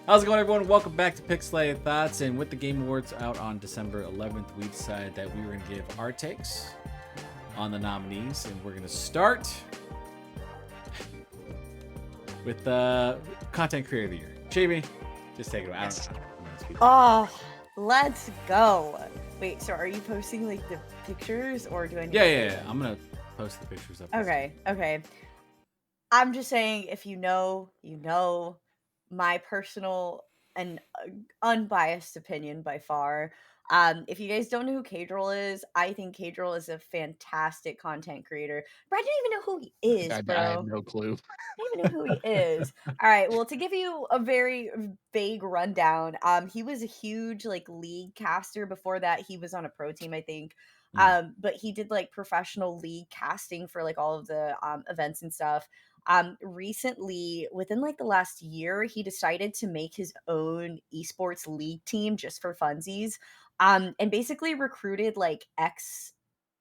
How's it going, everyone? Welcome back to Pixelated Thoughts. And with the Game Awards out on December 11th, we decided that we were going to give our takes on the nominees. And we're going to start with the Content Creator of the Year. Jamie, just take it away. Yes. Oh, let's go. Wait, so are you posting like the pictures or do I need Yeah. I'm going to post the pictures up. Okay. I'm just saying, if you know, my personal and unbiased opinion by far. If you guys don't know who Kadril is, I think Kadril is a fantastic content creator. But I didn't even know who he is, I bro. have no clue. I don't even know who he is. All right. Well, to give you a very vague rundown, he was a huge like league caster. Before that, he was on a pro team, I think. But he did like professional league casting for like all of the events and stuff. Recently, within like the last year, he decided to make his own esports league team just for funsies. And basically recruited like ex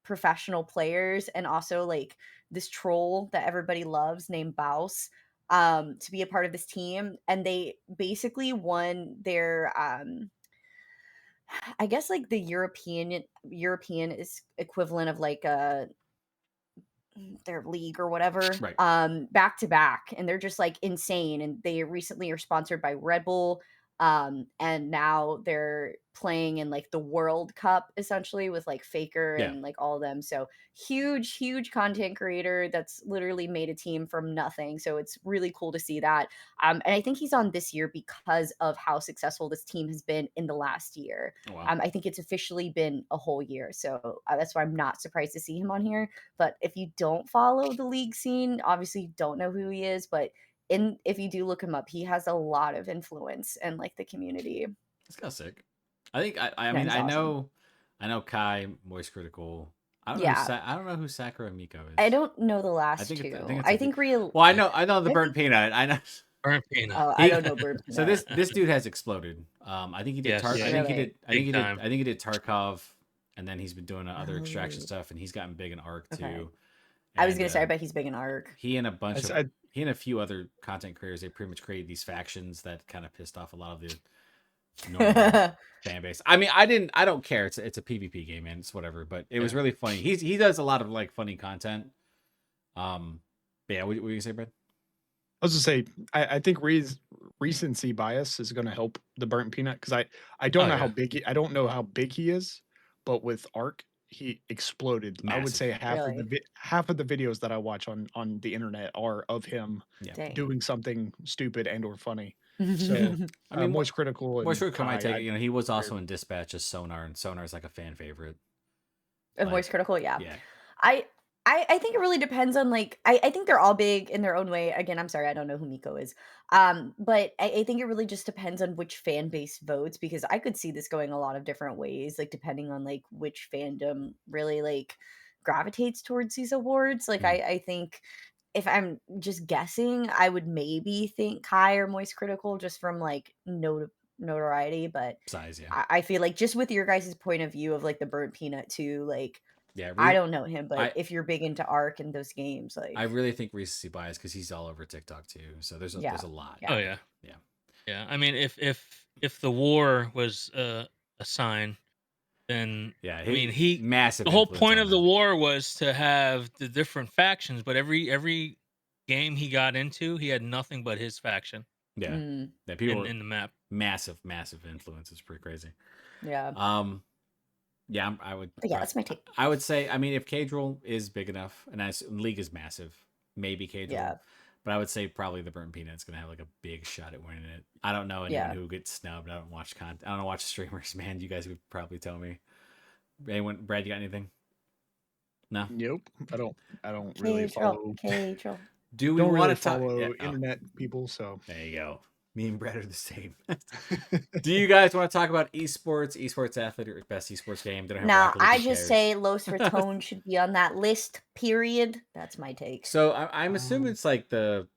professional players and also like this troll that everybody loves named Baus to be a part of this team, and they basically won their I guess like the European is equivalent of like their league or whatever, Right. back to back, and they're just like insane, and they recently are sponsored by Red Bull, and now they're playing in like the World Cup essentially with like Faker Yeah. and like all of them. So huge content creator that's literally made a team from nothing, so it's really cool to see that. And I think he's on this year because of how successful this team has been in the last year. Oh, wow. I think it's officially been a whole year, so that's why I'm not surprised to see him on here. But if you don't follow the league scene, obviously you don't know who he is, but if you do look him up, he has a lot of influence in like the community. It's kind of sick. I think I Yeah, mean he's I awesome. know Kai, Moist Critical. I don't know Yeah. I don't know who Sakura Miko is. I don't know the I last think two. it's I a think real. well, I know the I burnt think. peanut. I know. Burnt peanut. Oh, I He, don't know Bird so Peanut. this dude has exploded. I think he did. Yes. I think he Really? did. I think he Big did. time. I think he did Tarkov, and then he's been doing other extraction Oh, stuff, and he's gotten big in Arc okay. too. I was And gonna say, I bet he's big in Arc. he and a bunch of I- he and a few other content creators, they pretty much created these factions that kind of pissed off a lot of the normal fan base. I mean, I don't care. It's a PvP game, man. It's whatever. But it was really funny. He does a lot of like funny content. But yeah, what you say, Brad? I was gonna say I think recency bias is gonna help the burnt peanut because I don't Oh, know yeah. how big I don't know how big he is, but with Arc he exploded. I would Massive. say half of Really? the half of the videos that I watch on the internet are of him Yeah. Dang. doing something stupid and or funny. Yeah. So I mean, Moist Critical and Moist Critical Kai, might take it. I- You know, he was also in Dispatch as Sonar, and Sonar is like a fan favorite. Of Like, Voice Critical, yeah. Yeah. I think it really depends on like I think they're all big in their own way. Again, I'm sorry, I don't know who Miko is. But I think it really just depends on which fan base votes, because I could see this going a lot of different ways, like depending on like which fandom really like gravitates towards these awards. Like I think if I'm just guessing, I would maybe think Kai or Moist Critical just from like notoriety, but Size, yeah. I feel like just with your guys' point of view of like the burnt peanut too, like Yeah. I don't know him, but I- if you're big into Arc and those games, like I really think recency bias because he's all over TikTok too. So there's a lot. Yeah. Oh yeah. Yeah. Yeah. I mean, if the war was a sign, then Yeah. I mean he massive. the whole influence point on of the that. war was to have the different factions, but every game he got into, he had nothing but his faction Yeah. Mm, That people in the map. massive influence. It's pretty crazy. yeah. Yeah, I would. But yeah, that's my take. I would say, I mean, if Kadril is big enough, and League is massive, maybe Kadril. Yeah. But I would say probably the Burnt Peanut's gonna have like a big shot at winning it. I don't know anyone Yeah. who gets snubbed. I don't watch content. I don't watch streamers, man. You guys would probably tell me. Anyone, Brad, you got anything? No. Nope. I don't really follow. Kadril. Do we Don't want really to talk? follow Yeah, oh, internet people, so there you go. Me and Brad are the same. Do you guys want to talk about esports athlete, or best esports game? They don't have Now, Rocket League, I who just cares? say Los Raton should be on that list, period. That's my take. So I'm assuming it's like the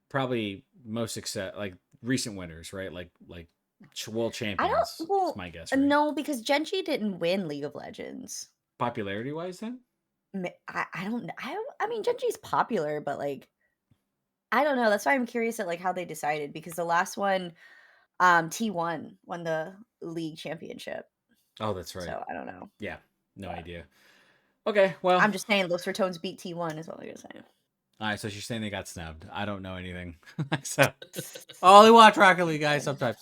probably most success, like recent winners, right? Like world champions. well, is my guess. Right? No, because Genji didn't win League of Legends. Popularity wise, then. I don't know. I mean, Genji's popular, but like, I don't know. That's why I'm curious at like how they decided, because the last one, T1 won the league championship. Oh, that's right. So I don't know. Yeah, no Yeah. idea. Okay, well, I'm just saying Los Ratones beat T1 is what I'm gonna say. all right. So she's saying they got snubbed. I don't know anything. So, I only watch Rocket League, guys. Sometimes.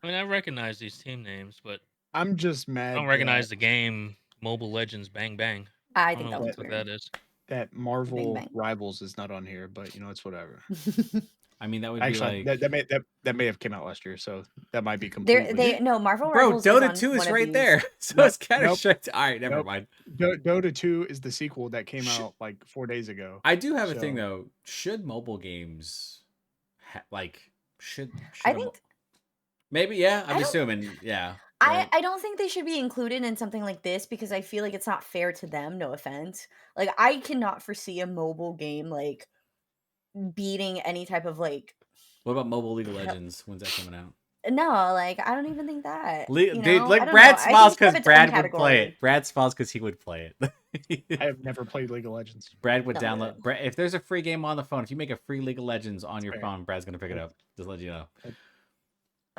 I mean, I recognize these team names, but I'm just I mad don't recognize the game Mobile Legends Bang Bang. I I think don't that know was what weird. that is. that Marvel bang. Rivals is not on here, but it's whatever. I mean, that would be Actually, like, that may have came out last year, so that might be completely. No Marvel bro, Rivals is Dota on 2 one is of right these. there. So Nope, it's kind of nope, shit. All right, never nope. mind. Dota 2 is the sequel that came Sh- out like 4 days ago. I do have a thing So- though. Should mobile games should I a mo- think maybe yeah? I I'm don't- assuming yeah. Right? I don't think they should be included in something like this because I feel like it's not fair to them, no offense. Like I cannot foresee a mobile game like beating any type of like What about mobile League of Legends? When's that coming out? no, like I don't even think that. Dude, I like don't Brad know. I think smiles it should have because its own Brad would play category. it. Brad smiles because he would play it. I have never played League of Legends. Brad would No, download. neither. Brad, if there's a free game on the phone, if you make a free League of Legends on your Fair. phone, Brad's gonna pick it up. Just let you know.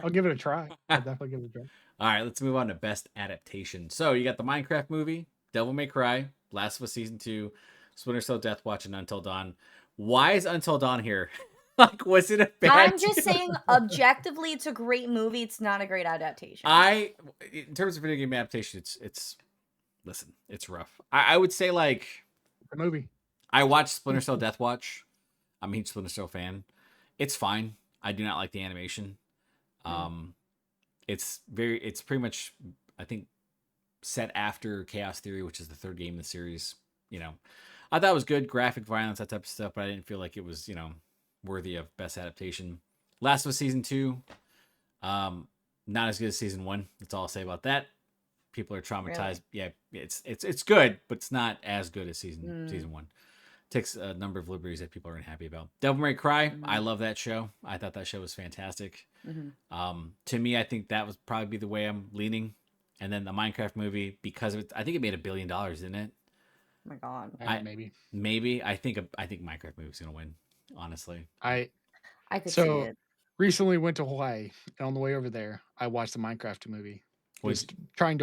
I'll give it a try. I'll definitely give it a try. All right, let's move on to best adaptation. So you got the Minecraft movie, Devil May Cry, Last of Us Season 2, Splinter Cell Death Watch, and Until Dawn. Why is Until Dawn here? Like, was it a bad I'm just saying objectively it's a great movie, it's not a great adaptation. in terms of video game adaptation, it's listen, it's rough. I would say like The movie. I watched Splinter Cell Death Watch. I'm a huge Splinter Cell fan. It's fine. I do not like the animation. It's pretty much, I think, set after Chaos Theory, which is the third game in the series. I thought it was good, graphic violence, that type of stuff, but I didn't feel like it was, worthy of best adaptation. Last of Us Season 2, not as good as Season 1. That's all I'll say about that. People are traumatized. Really? Yeah, it's good, but it's not as good as Season 1. Takes a number of liberties that people aren't happy about. Devil May Cry, I love that show. I thought that show was fantastic. To me, I think that would probably be the way I'm leaning. And then the Minecraft movie, because of it, I think it made $1 billion, didn't it? Oh my god. Maybe. I think Minecraft movie's gonna win. Honestly, I I could see so it. recently went to Hawaii, and on the way over there, I watched the Minecraft movie. Was- Just trying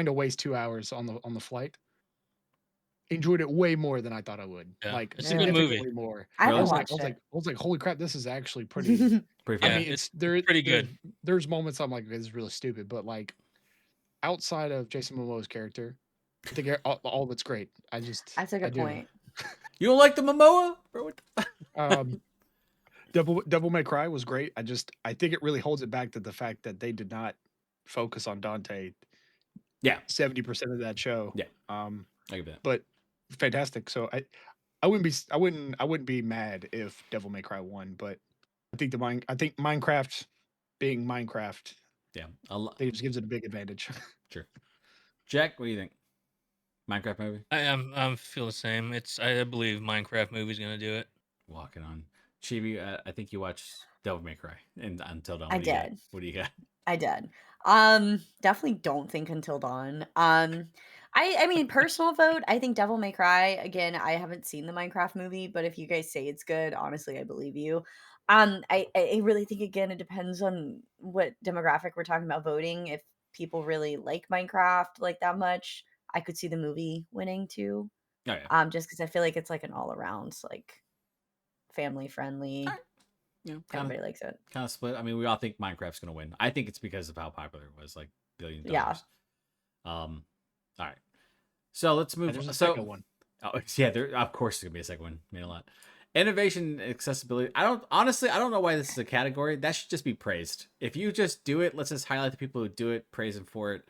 to waste 2 hours on the flight. Enjoyed it way more than I thought I would. Yeah, Like it's a good movie. significantly more. I Really? I haven't was like, watched I was it. like, I was like, holy crap, this is actually pretty. pretty Yeah, fun. I mean, it's there, pretty good. There's moments I'm like, this is really stupid, but like, outside of Jason Momoa's character, I think all of it's great. That's a I good do. point. You don't like the Momoa? Bro, what Um, Devil May Cry was great. I think it really holds it back to the fact that they did not focus on Dante. Yeah. 70% of that show. Yeah. I give that. but fantastic. So I wouldn't be mad if Devil May Cry won, but I think Minecraft being Minecraft, Yeah. I think it just gives it a big advantage. Sure. Jack, what do you think? Minecraft movie? I feel the same. I believe Minecraft movie's gonna do it. Walking on. Chibi, I think you watched Devil May Cry and Until Dawn. I What do you got? did. What do you got? I did. Definitely don't think Until Dawn. I mean, personal vote, I think Devil May Cry. Again, I haven't seen the Minecraft movie, but if you guys say it's good, honestly, I believe you. I really think again it depends on what demographic we're talking about voting. If people really like Minecraft like that much, I could see the movie winning too. Oh yeah. Just because I feel like it's like an all around like family friendly. Kind Everybody likes it. of split. I mean, we all think Minecraft's gonna win. I think it's because of how popular it was, like $1 billion. Yeah. All right. So let's move. There's a So second one. oh yeah, there of course there's gonna be a second one. Made a lot. Innovation, accessibility. I don't know why this is a category. That should just be praised. If you just do it, let's just highlight the people who do it, praise them for it.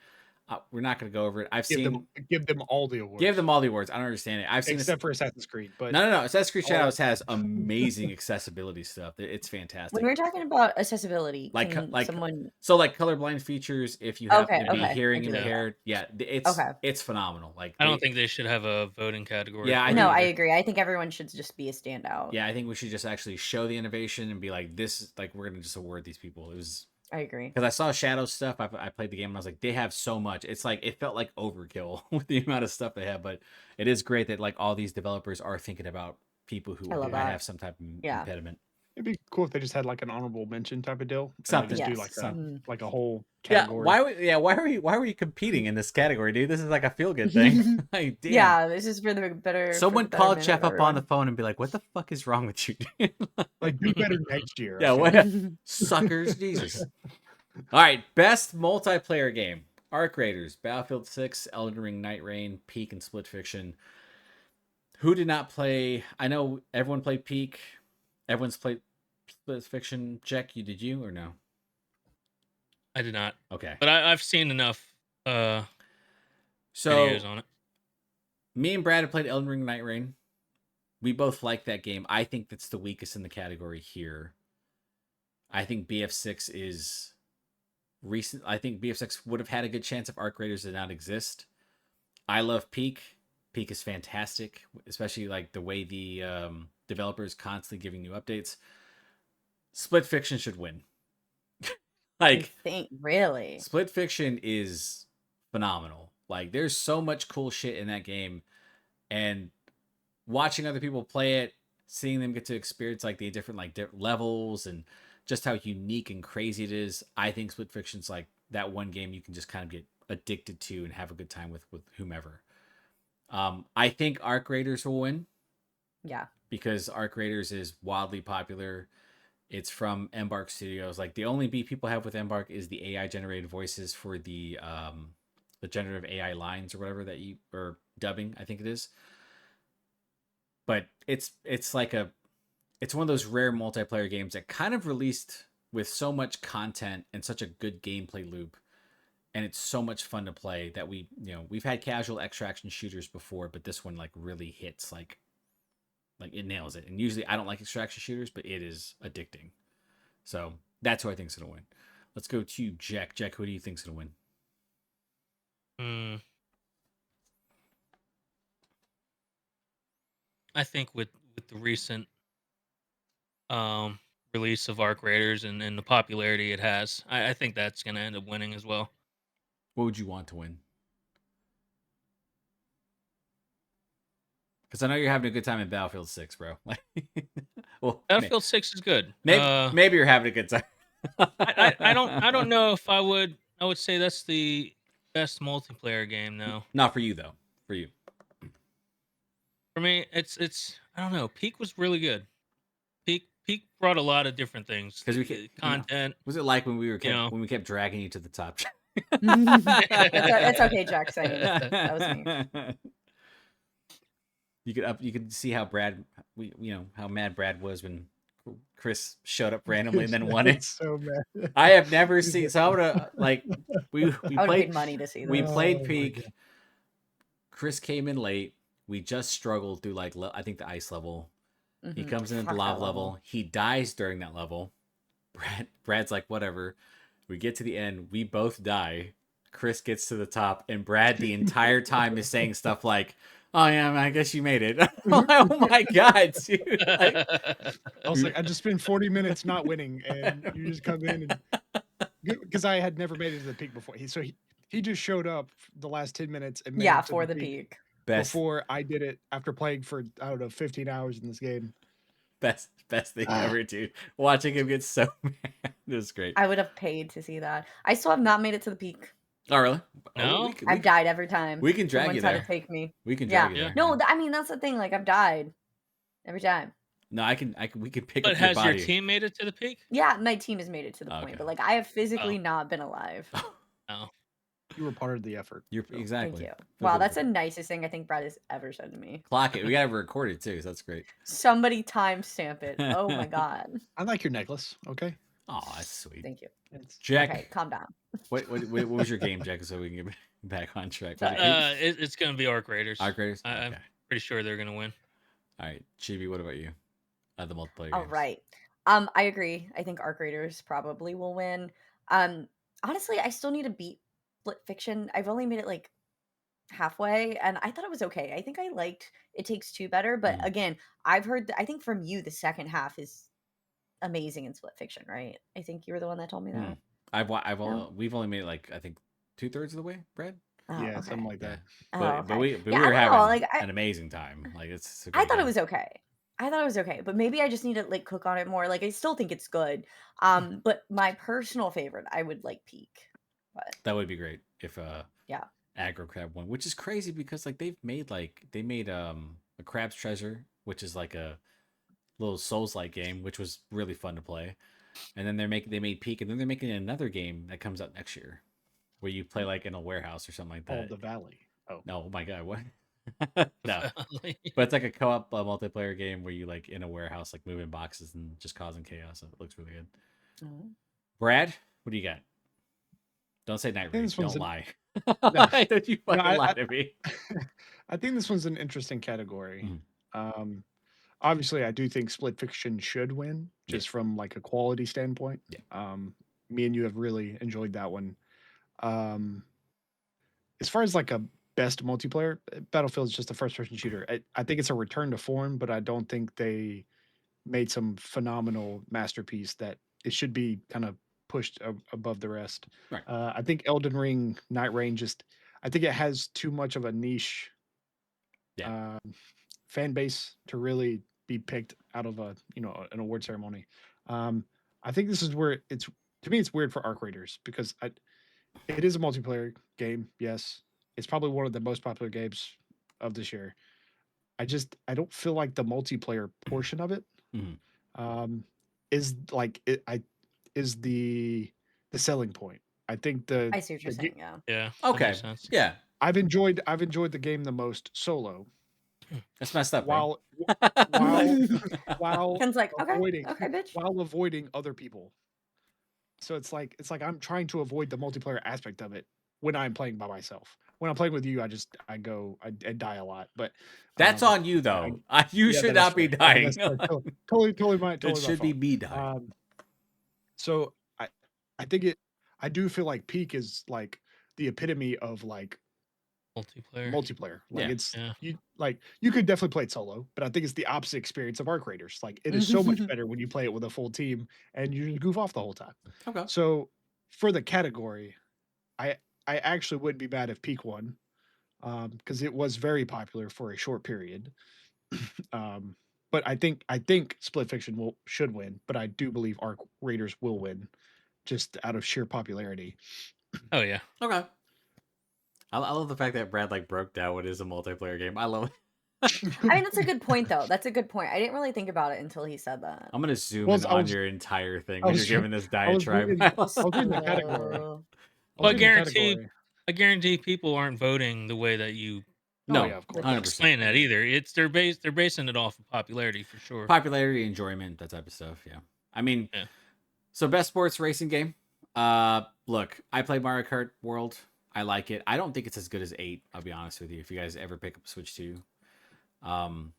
We're not going to go over it. I've seen Give them all the awards. give them all the awards. I don't understand it. I've seen except this. for Assassin's Creed. But No. Assassin's Creed all Shadows has amazing accessibility stuff. It's fantastic. When we're talking about accessibility, Like- can like- someone So like colorblind features, if you happen to be okay. hearing I do that. impaired, yeah, Okay. it's phenomenal. Like I don't think they should have a voting category. Yeah, for I it no, I either. agree. I think everyone should just be a standout. Yeah, I think we should just actually show the innovation and be like, this is like we're gonna just award these people. It was I agree. because I saw Shadow stuff. I played the game and I was like, they have so much. It's like it felt like overkill with the amount of stuff they have. But it is great that like all these developers are thinking about people who I love might that. have some type of Yeah. impediment. It'd be cool if they just had like an honorable mention type of deal. And they Something. just do Yes. like a Something. like a whole Yeah, category. why were you competing in this category, dude? This is like a feel good thing. Like, damn. Yeah, this is for the better. Someone for the called betterment Jeff of up on the everyone. phone and be like, "What the fuck is wrong with you?" dude?" Like do better next year. I Yeah, feel what like. suckers, Jesus. All right, best multiplayer game: Arc Raiders, Battlefield 6, Elden Ring, Night Rain, Peak, and Split Fiction. Who did not play? I know everyone played Peak. Everyone's played Split Fiction. Jack, did you or no? I did not, Okay. but I've seen enough videos So on it. me and Brad have played Elden Ring, Night Rain. We both like that game. I think that's the weakest in the category here. I think BF6 is recent. I think BF6 would have had a good chance if Arc Raiders did not exist. I love Peak. Peak is fantastic, especially like the way the developers constantly giving new updates. Split Fiction should win. You think really? Split Fiction is phenomenal. Like there's so much cool shit in that game, and watching other people play it, seeing them get to experience like the different levels and just how unique and crazy it is. I think Split Fiction's like that one game you can just kind of get addicted to and have a good time with whomever. I think Arc Raiders will win. Yeah. Because Arc Raiders is wildly popular. It's from Embark Studios. Like the only beef people have with Embark is the AI generated voices for the generative AI lines or whatever that you or dubbing, I think it is. But it's one of those rare multiplayer games that kind of released with so much content and such a good gameplay loop, and it's so much fun to play that we've had casual extraction shooters before, but this one like really hits like it nails it. And usually I don't like extraction shooters, but it is addicting. So that's who I think is gonna win. Let's go to Jack. Jack, who do you think is gonna win? I think with the recent release of Arc Raiders and the popularity it has, I think that's going to end up winning as well. What would you want to win? Because I know you're having a good time in Battlefield 6, bro. Well, Battlefield 6 is good. Maybe you're having a good time. I don't know if I would say that's the best multiplayer game though. Not for you though. For you. For me, it's I don't know. Peak was really good. Peak brought a lot of different things. Because we content. Was it like when we kept dragging you to the top? It's okay, Jack saying that was me. You could see how how mad Brad was when Chris showed up randomly and then won it. So mad. I have never seen. So I would have we I played paid money to see that. We played Peak. Chris came in late. We just struggled through I think the ice level. Mm-hmm. He comes in at the lava level. He dies during that level. Brad's like, whatever. We get to the end. We both die. Chris gets to the top, and Brad the entire time is saying stuff like, "Oh yeah, I guess you made it." Oh my god, dude! I was like, I just spent 40 minutes not winning, and you just come in and because I had never made it to the peak before. He just showed up the last 10 minutes and made it to for the peak. Before I did it after playing for 15 hours in this game. Best thing ever, dude. Watching him get so mad. It was great. I would have paid to see that. I still have not made it to the peak. Oh really? No, I've died every time. We can drag you there. To take me. We can drag you there. No, I mean that's the thing. Like I've died every time. No, we can pick but up your body. But has your team made it to the peak? Yeah, my team has made it to the point, but I have physically not been alive. Oh. You were part of the effort. Exactly. Thank you. Wow, that's the nicest thing I think Brad has ever said to me. Clock it. We gotta record it too, so that's great. Somebody timestamp it. Oh my god. I like your necklace. Okay. Oh, that's sweet. Thank you. Jack. Okay, calm down. What was your game, Jack? So we can get back on track. It's gonna be Arc Raiders. Arc Raiders. I'm pretty sure they're gonna win. All right, Chibi. What about you? The multiplayer. All right. I agree. I think Arc Raiders probably will win. Honestly, I still need to beat Split Fiction. I've only made it halfway, and I thought it was okay. I think I liked It Takes Two better, but again, I've heard. I think from you, the second half is amazing in Split Fiction, right? I think you were the one that told me that. We've only made it I think 2/3 of the way, Brad. Oh, yeah, something like that. But we were having an amazing time. It's. I thought it was okay. I thought it was okay, but maybe I just need to like cook on it more. Like I still think it's good. But my personal favorite, I would like Peak. But That would be great if yeah. Aggro Crab won, which is crazy because like they made a Crab's Treasure, which is like a little Souls like game, which was really fun to play. And then they made Peak, and then they're making another game that comes out next year where you play like in a warehouse or something like Oh, that. the Valley. Oh, No, oh my god, what? No, but it's like a co-op multiplayer game where you like in a warehouse, like moving boxes and just causing chaos. It looks really good. Mhm. Brad, what do you got? Don't say Night think Rage. this one's Don't an- lie. No. Don't you fucking I- lie to me. I think this one's an interesting category. Mhm. Obviously, I do think Split Fiction should win, Yeah. just from like a quality standpoint. Yeah. Me and you have really enjoyed that one. As far as like a best multiplayer, Battlefield is just a first-person shooter. I think it's a return to form, but I don't think they made some phenomenal masterpiece that it should be kind of pushed above the rest. Right. I think Elden Ring, Night Rain, I think it has too much of a niche fan base to really be picked out of an award ceremony. I think this is where to me it's weird for Arc Raiders because it is a multiplayer game. Yes, it's probably one of the most popular games of this year. I don't feel like the multiplayer portion of it Mhm. is like is the selling point. I think I see what you're saying. Yeah. Yeah. that Okay. makes sense. Yeah. I've enjoyed the game the most solo. That's messed up. Bro. While Ken's like, okay, avoiding okay, bitch. while avoiding other people. So it's like I'm trying to avoid the multiplayer aspect of it when I'm playing by myself. When I'm playing with you, I die a lot. But That's on you though. You yeah, should that is not be fair. Yeah, dying. that's fair. Totally my It totally my should be fault. me dying. So I think I do feel like Peak is like the epitome of like multiplayer. Like Yeah. it's Yeah. you could definitely play it solo, but I think it's the opposite experience of Arc Raiders. Like it is so much better when you play it with a full team and you just goof off the whole time. Okay. So for the category, I actually wouldn't be mad if Peak won, because it was very popular for a short period. But I think Split Fiction should win, but I do believe Arc Raiders will win, just out of sheer popularity. Oh yeah. Okay. I love the fact that Brad like broke down what is a multiplayer game. I love it. I mean, that's a good point, though. That's a good point. I didn't really think about it until he said that. I'm gonna zoom Well, in I on was- your entire thing I when was you're tr- giving this I was diatribe. reading- I was reading the category. So- I Well, was reading the guarantee- category. I guarantee people aren't voting the way that you No, yeah, of course. 100%. explain that either. They're basing it off of popularity for sure. Popularity, enjoyment, that type of stuff. Yeah. I mean, Yeah. so best sports racing game. Look, I play Mario Kart World. I like it. I don't think it's as good as 8. I'll be honest with you. If you guys ever pick up Switch 2, on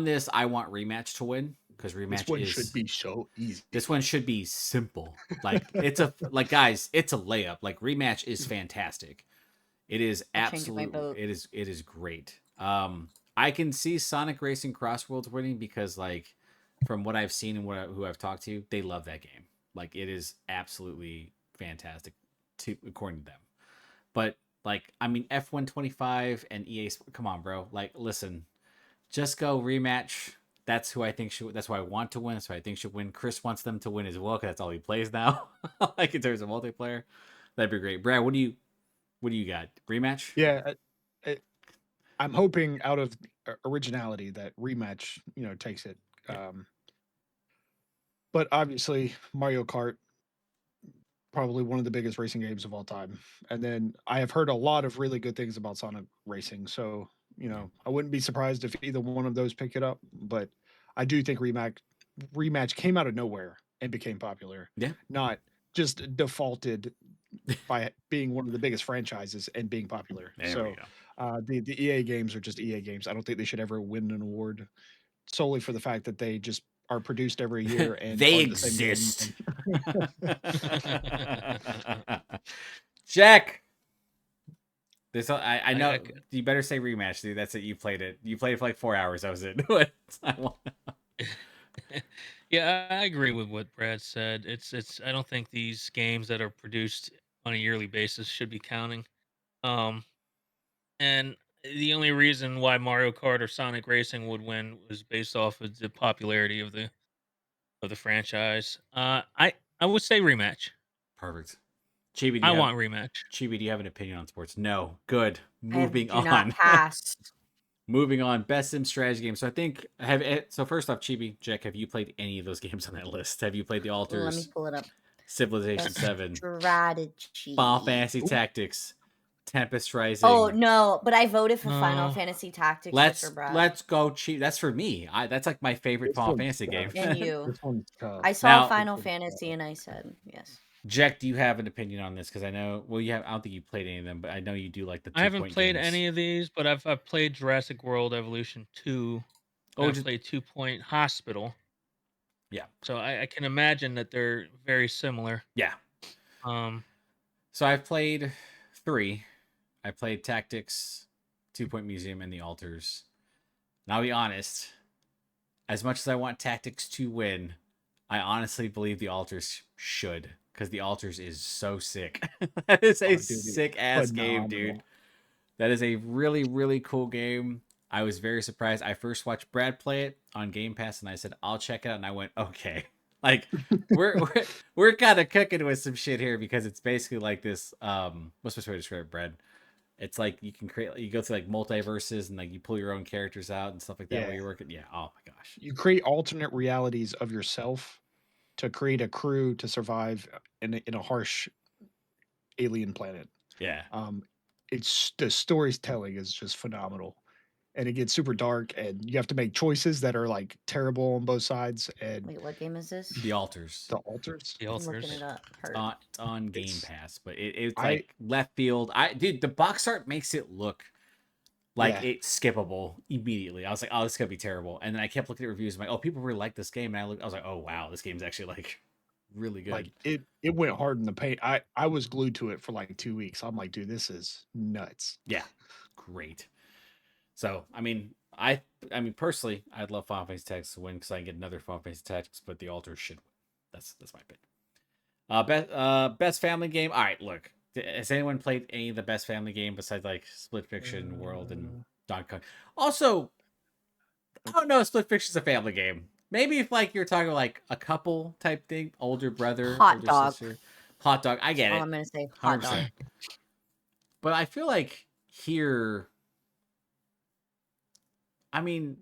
this, I want Rematch to win because Rematch This one should be so easy. This one should be simple. Like guys, it's a layup. Like Rematch is fantastic. It is I'm changing my vote. absolutely it is great. I can see Sonic Racing Cross Worlds winning because like from what I've seen and who I've talked to, they love that game. Like it is absolutely fantastic according to them. But like I mean F125 and EA, come on, bro. Like listen, just go Rematch. That's who I think should. That's who I want to win. That's who I think should win. Chris wants them to win as well because that's all he plays now. Like in terms of multiplayer, that'd be great. Brad, what do you got? Rematch? Yeah, I'm hoping out of originality that Rematch, takes it. Yeah. But obviously, Mario Kart, probably one of the biggest racing games of all time. And then I have heard a lot of really good things about Sonic Racing, so I wouldn't be surprised if either one of those pick it up. But I do think Rematch came out of nowhere and became popular. Yeah. Not just defaulted by being one of the biggest franchises and being popular. There we go. The EA games are just EA games. I don't think they should ever win an award solely for the fact that they just are produced every year and They are the same game. exist. Jack. This I know you better say Rematch, dude. That's it. You played it. You played it for like 4 hours. That was it. Yeah, I agree with what Brad said. It's I don't think these games that are produced on a yearly basis should be counting. And the only reason why Mario Kart or Sonic Racing would win was based off of the popularity of the franchise. I would say rematch. Perfect. Chibi, do I you have want rematch. Chibi, do you have an opinion on sports? No. Good. I Moving do not on. pass. Moving on. Best sim strategy game. So I think so first off, Chibi, Jack, have you played any of those games on that list? Have you played the Let me Alters, pull it up. Civilization Best 7, strategy. Final Fantasy Ooh. Tactics, Tempest Rising? Oh no, but I voted for Final No. Fantasy Tactics just for Brad. Let's go cheap. That's for me. That's like my favorite This Final one's Fantasy game. tough. And you. This one's tough. I saw Now- Final Fantasy and I said yes. Jack, do you have an opinion on this? Because I know, well, you have. I don't think you played any of them, but I know you do like the. I haven't 2-point played games. any of these, but I've played Jurassic World Evolution 2. Oh, I've just, played 2 Point Hospital. Yeah. So I can imagine that they're very similar. yeah. Um, So I've played 3. I played Tactics, 2-point Museum, and the Alters. And I'll be honest. As much as I want Tactics to win, I honestly believe the Alters should, because the Alters is so sick. That is a Oh, dude, sick ass game, dude. phenomenal. That is a really, really cool game. I was very surprised. I first watched Brad play it on Game Pass, and I said, "I'll check it out." And I went, "Okay." Like we're kind of cooking with some shit here, because it's basically like this. What's the best way to describe it, Brad? It's like you can create, you go through like multiverses, and like you pull your own characters out and stuff like that while Yeah. you're working. Yeah. Oh my gosh. You create alternate realities of yourself to create a crew to survive in a harsh alien planet. Yeah. It's the storytelling is just phenomenal, and it gets super dark, and you have to make choices that are like terrible on both sides. And Wait, what game is this? The Alters. the altars, the I'm looking Alters. it up. Heard. It's on Game It's- Pass, but it's I- like left field. Dude, the box art makes it look like Yeah. it's skippable immediately. I was like, oh, this is gonna be terrible. And then I kept looking at reviews. I'm like, oh, people really like this game. And I was like, oh wow, this game's actually like really good. like it went hard in the paint. I was glued to it for like 2 weeks. I'm like, dude, this is nuts. Yeah, great. So I mean, I mean personally, I'd love Final Fantasy Tactics to win, because I can get another Final Fantasy Tactics, but the Alters should win. That's my pick. Best family game. All right, look. Has anyone played any of the best family game besides like Split Fiction, World, and Donkey Kong? Also, I don't know if Split Fiction's a family game. Maybe if like you're talking like a couple type thing, older brother, Hot older dog. sister. Hot dog. I get All it. I'm gonna say hot dog. 100%. But I feel like here, I mean,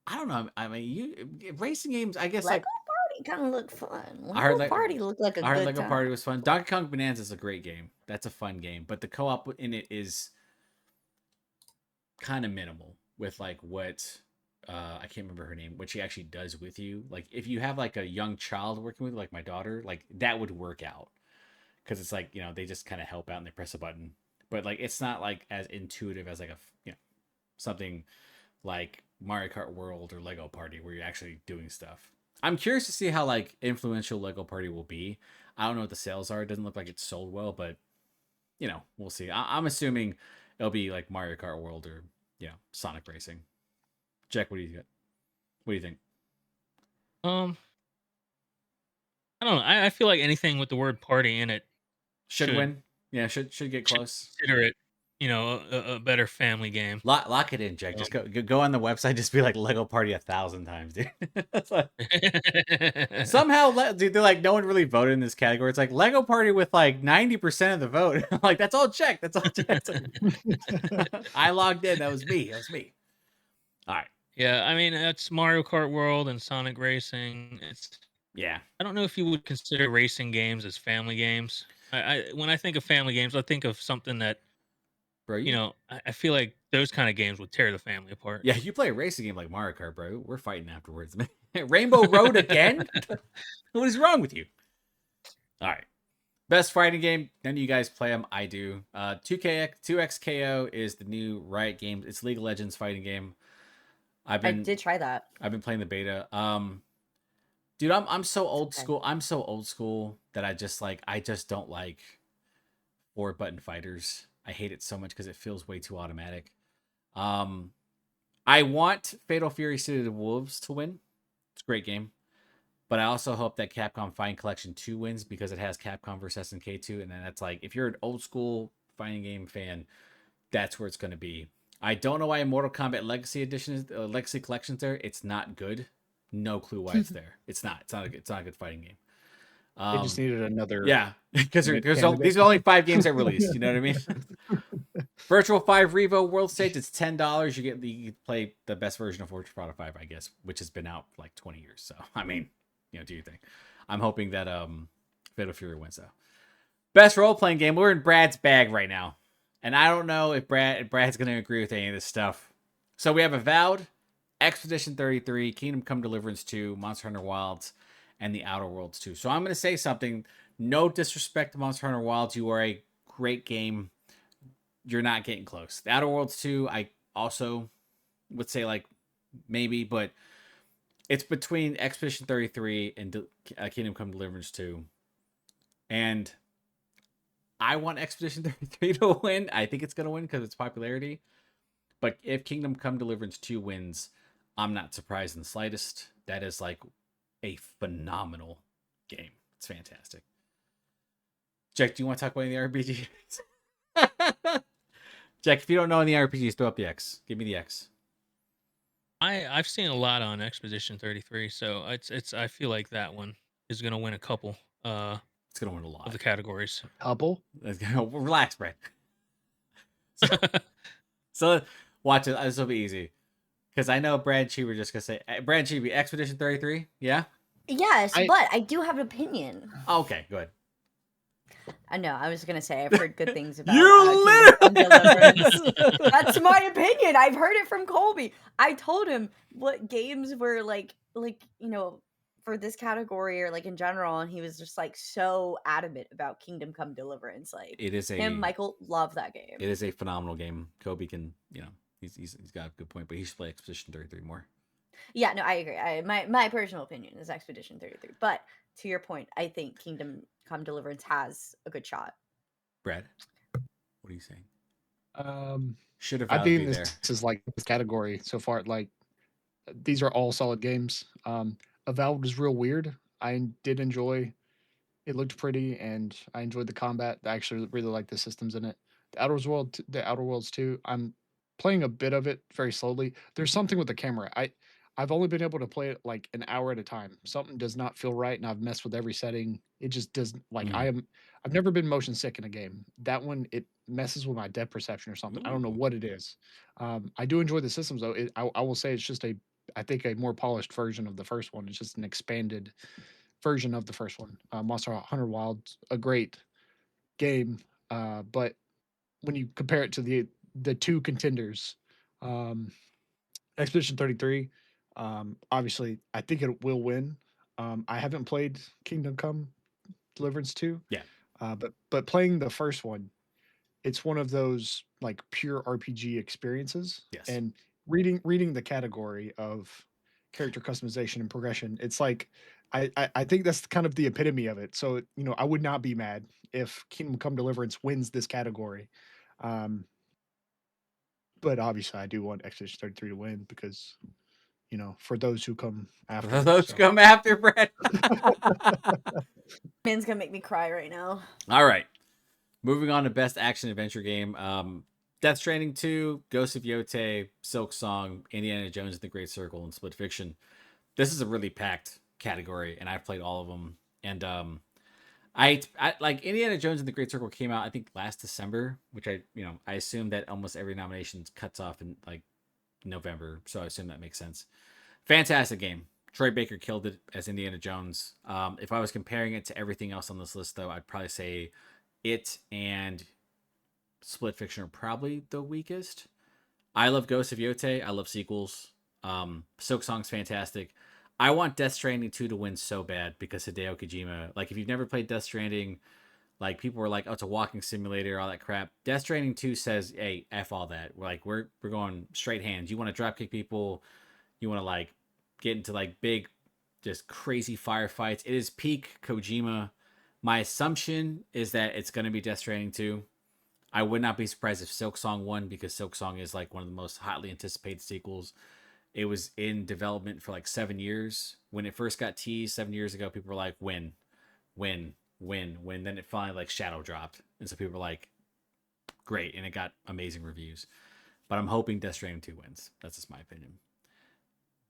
I don't know. I mean, racing games, I guess, Lego like Party kind of looked fun. I heard Lego like- Party looked like a I heard good Lego time. Party was fun. Donkey Kong Bonanza is a great game. That's a fun game, but the co-op in it is kind of minimal with like what I can't remember her name, what she actually does with you. Like if you have like a young child working with, like my daughter, like that would work out, because it's like, you know, they just kind of help out and they press a button, but like it's not like as intuitive as like a, you know, something like Mario Kart World or Lego Party where you're actually doing stuff. I'm curious to see how like influential Lego Party will be. I don't know what the sales are. It doesn't look like it's sold well, but you know, we'll see. I'm assuming it'll be like Mario Kart World or, you know, Sonic Racing. Jack, what do you got? What do you think? I don't know. I feel like anything with the word party in it Should win. Yeah, should get close. consider it, you know, a better family game. Lock it in, Jack. Just go on the website. Just be like Lego Party 1,000 times, dude. That's like, somehow, dude, they're like, no one really voted in this category. It's like Lego Party with like 90% of the vote. Like that's all checked. That's all checked. I logged in. That was me. All right. Yeah, I mean that's Mario Kart World and Sonic Racing. Yeah. I don't know if you would consider racing games as family games. When I think of family games, I think of something that, Bro, you know, I feel like those kind of games would tear the family apart. Yeah, you play a racing game like Mario Kart, bro. We're fighting afterwards, man. Rainbow Road again? What is wrong with you? All right. Best fighting game. None of you guys play them. I do. 2XKO is the new Riot Games. It's League of Legends fighting game. I did try that. I've been playing the beta. Dude, I'm so old Okay. school. I'm so old school that I just don't like 4-button fighters. I hate it so much because it feels way too automatic. I want Fatal Fury City of the Wolves to win. It's a great game. But I also hope that Capcom Fighting Collection 2 wins, because it has Capcom vs SNK 2. And then that's like, if you're an old school fighting game fan, that's where it's going to be. I don't know why Mortal Kombat Legacy Edition is Legacy Collection's there. It's not good. No clue why it's there. It's not. It's not a good fighting game. They just needed another. Yeah, because candidate. these are only 5 games that released. You know what I mean? Virtual 5 Revo World Stage. It's $10. You get play the best version of Virtual Fighter 5, I guess, which has been out for like 20 years. So I mean, do you think? I'm hoping that Fatal Fury wins though. Best role playing game. We're in Brad's bag right now, and I don't know if Brad's going to agree with any of this stuff. So we have Avowed, Expedition 33, Kingdom Come Deliverance 2, Monster Hunter Wilds, and The Outer Worlds 2. So I'm going to say something. No disrespect to Monster Hunter Wilds. You are a great game. You're not getting close. The Outer Worlds 2, I also would say like maybe, but it's between Expedition 33 and Kingdom Come Deliverance 2. And I want Expedition 33 to win. I think it's going to win because of its popularity. But if Kingdom Come Deliverance 2 wins, I'm not surprised in the slightest. That is like a phenomenal game. It's fantastic. Jack, do you want to talk about any of the RPGs? Jack, if you don't know any RPGs, throw up the X. Give me the X. I've seen a lot on Expedition 33, so it's I feel like that one is gonna win a couple It's going to win a lot. of the categories. Couple. Relax, Brad. So watch it. This will be easy. Because I know Brad and Chi were just going to say, Brad and Chi, Expedition 33? Yeah? Yes, but I do have an opinion. Okay, good. I know. I was gonna say I've heard good things about You Kingdom Come Deliverance. That's my opinion. I've heard it from Colby. I told him what games were like for this category or like in general, and he was just like so adamant about Kingdom Come Deliverance. Like It is Michael love that game. It is a phenomenal game. Kobe can, he's got a good point, but he should play Expedition 33 more. Yeah, no, I agree. My personal opinion is Expedition 33, but to your point, I think Kingdom Come Deliverance has a good shot. Brad, what are you saying? Should have. I think this is like this category so far. Like these are all solid games. Avowed was real weird. I did enjoy. It looked pretty, and I enjoyed the combat. I actually really like the systems in it. The Outer Worlds 2. I'm playing a bit of it very slowly. There's something with the camera. I've only been able to play it like an hour at a time. Something does not feel right, and I've messed with every setting. It just doesn't like I've never been motion sick in a game. That one, it messes with my depth perception or something. I don't know what it is. I do enjoy the systems though. I will say it's just I think a more polished version of the first one. It's just an expanded version of the first one. Monster Hunter Wilds, a great game, but when you compare it to the two contenders, Expedition 33. Obviously, I think it will win. I haven't played Kingdom Come Deliverance 2. Yeah. But playing the first one, it's one of those like pure RPG experiences. Yes. And reading the category of character customization and progression, it's like I think that's kind of the epitome of it. So I would not be mad if Kingdom Come Deliverance wins this category. But obviously, I do want Expedition 33 to win because for those who come after. For those who come after, Brad. Man's gonna make me cry right now. All right. Moving on to Best Action Adventure Game. Death Stranding 2, Ghost of Yotei, Silk Song, Indiana Jones and the Great Circle, and Split Fiction. This is a really packed category, and I've played all of them. And I like Indiana Jones and the Great Circle came out, I think, last December, which I assume that almost every nomination cuts off in like November, so I assume that makes sense. Fantastic game. Troy Baker killed it as Indiana Jones. If I was comparing it to everything else on this list, though, I'd probably say it and Split Fiction are probably the weakest. I love Ghost of Yotei. I love sequels. Silk Song's fantastic. I want Death Stranding 2 to win so bad because Hideo Kojima. Like, if you've never played Death Stranding, like, people were like, oh, it's a walking simulator, all that crap. Death Stranding 2 says, hey, F all that. We're going straight hands. You want to dropkick people. You want to, like, get into, like, big, just crazy firefights. It is peak Kojima. My assumption is that it's going to be Death Stranding 2. I would not be surprised if Silk Song won because Silk Song is, like, one of the most hotly anticipated sequels. It was in development for, like, 7 years. When it first got teased 7 years ago, people were like, win. Then it finally, like, shadow dropped. And so people were like, great, and it got amazing reviews. But I'm hoping Death Stranding 2 wins. That's just my opinion.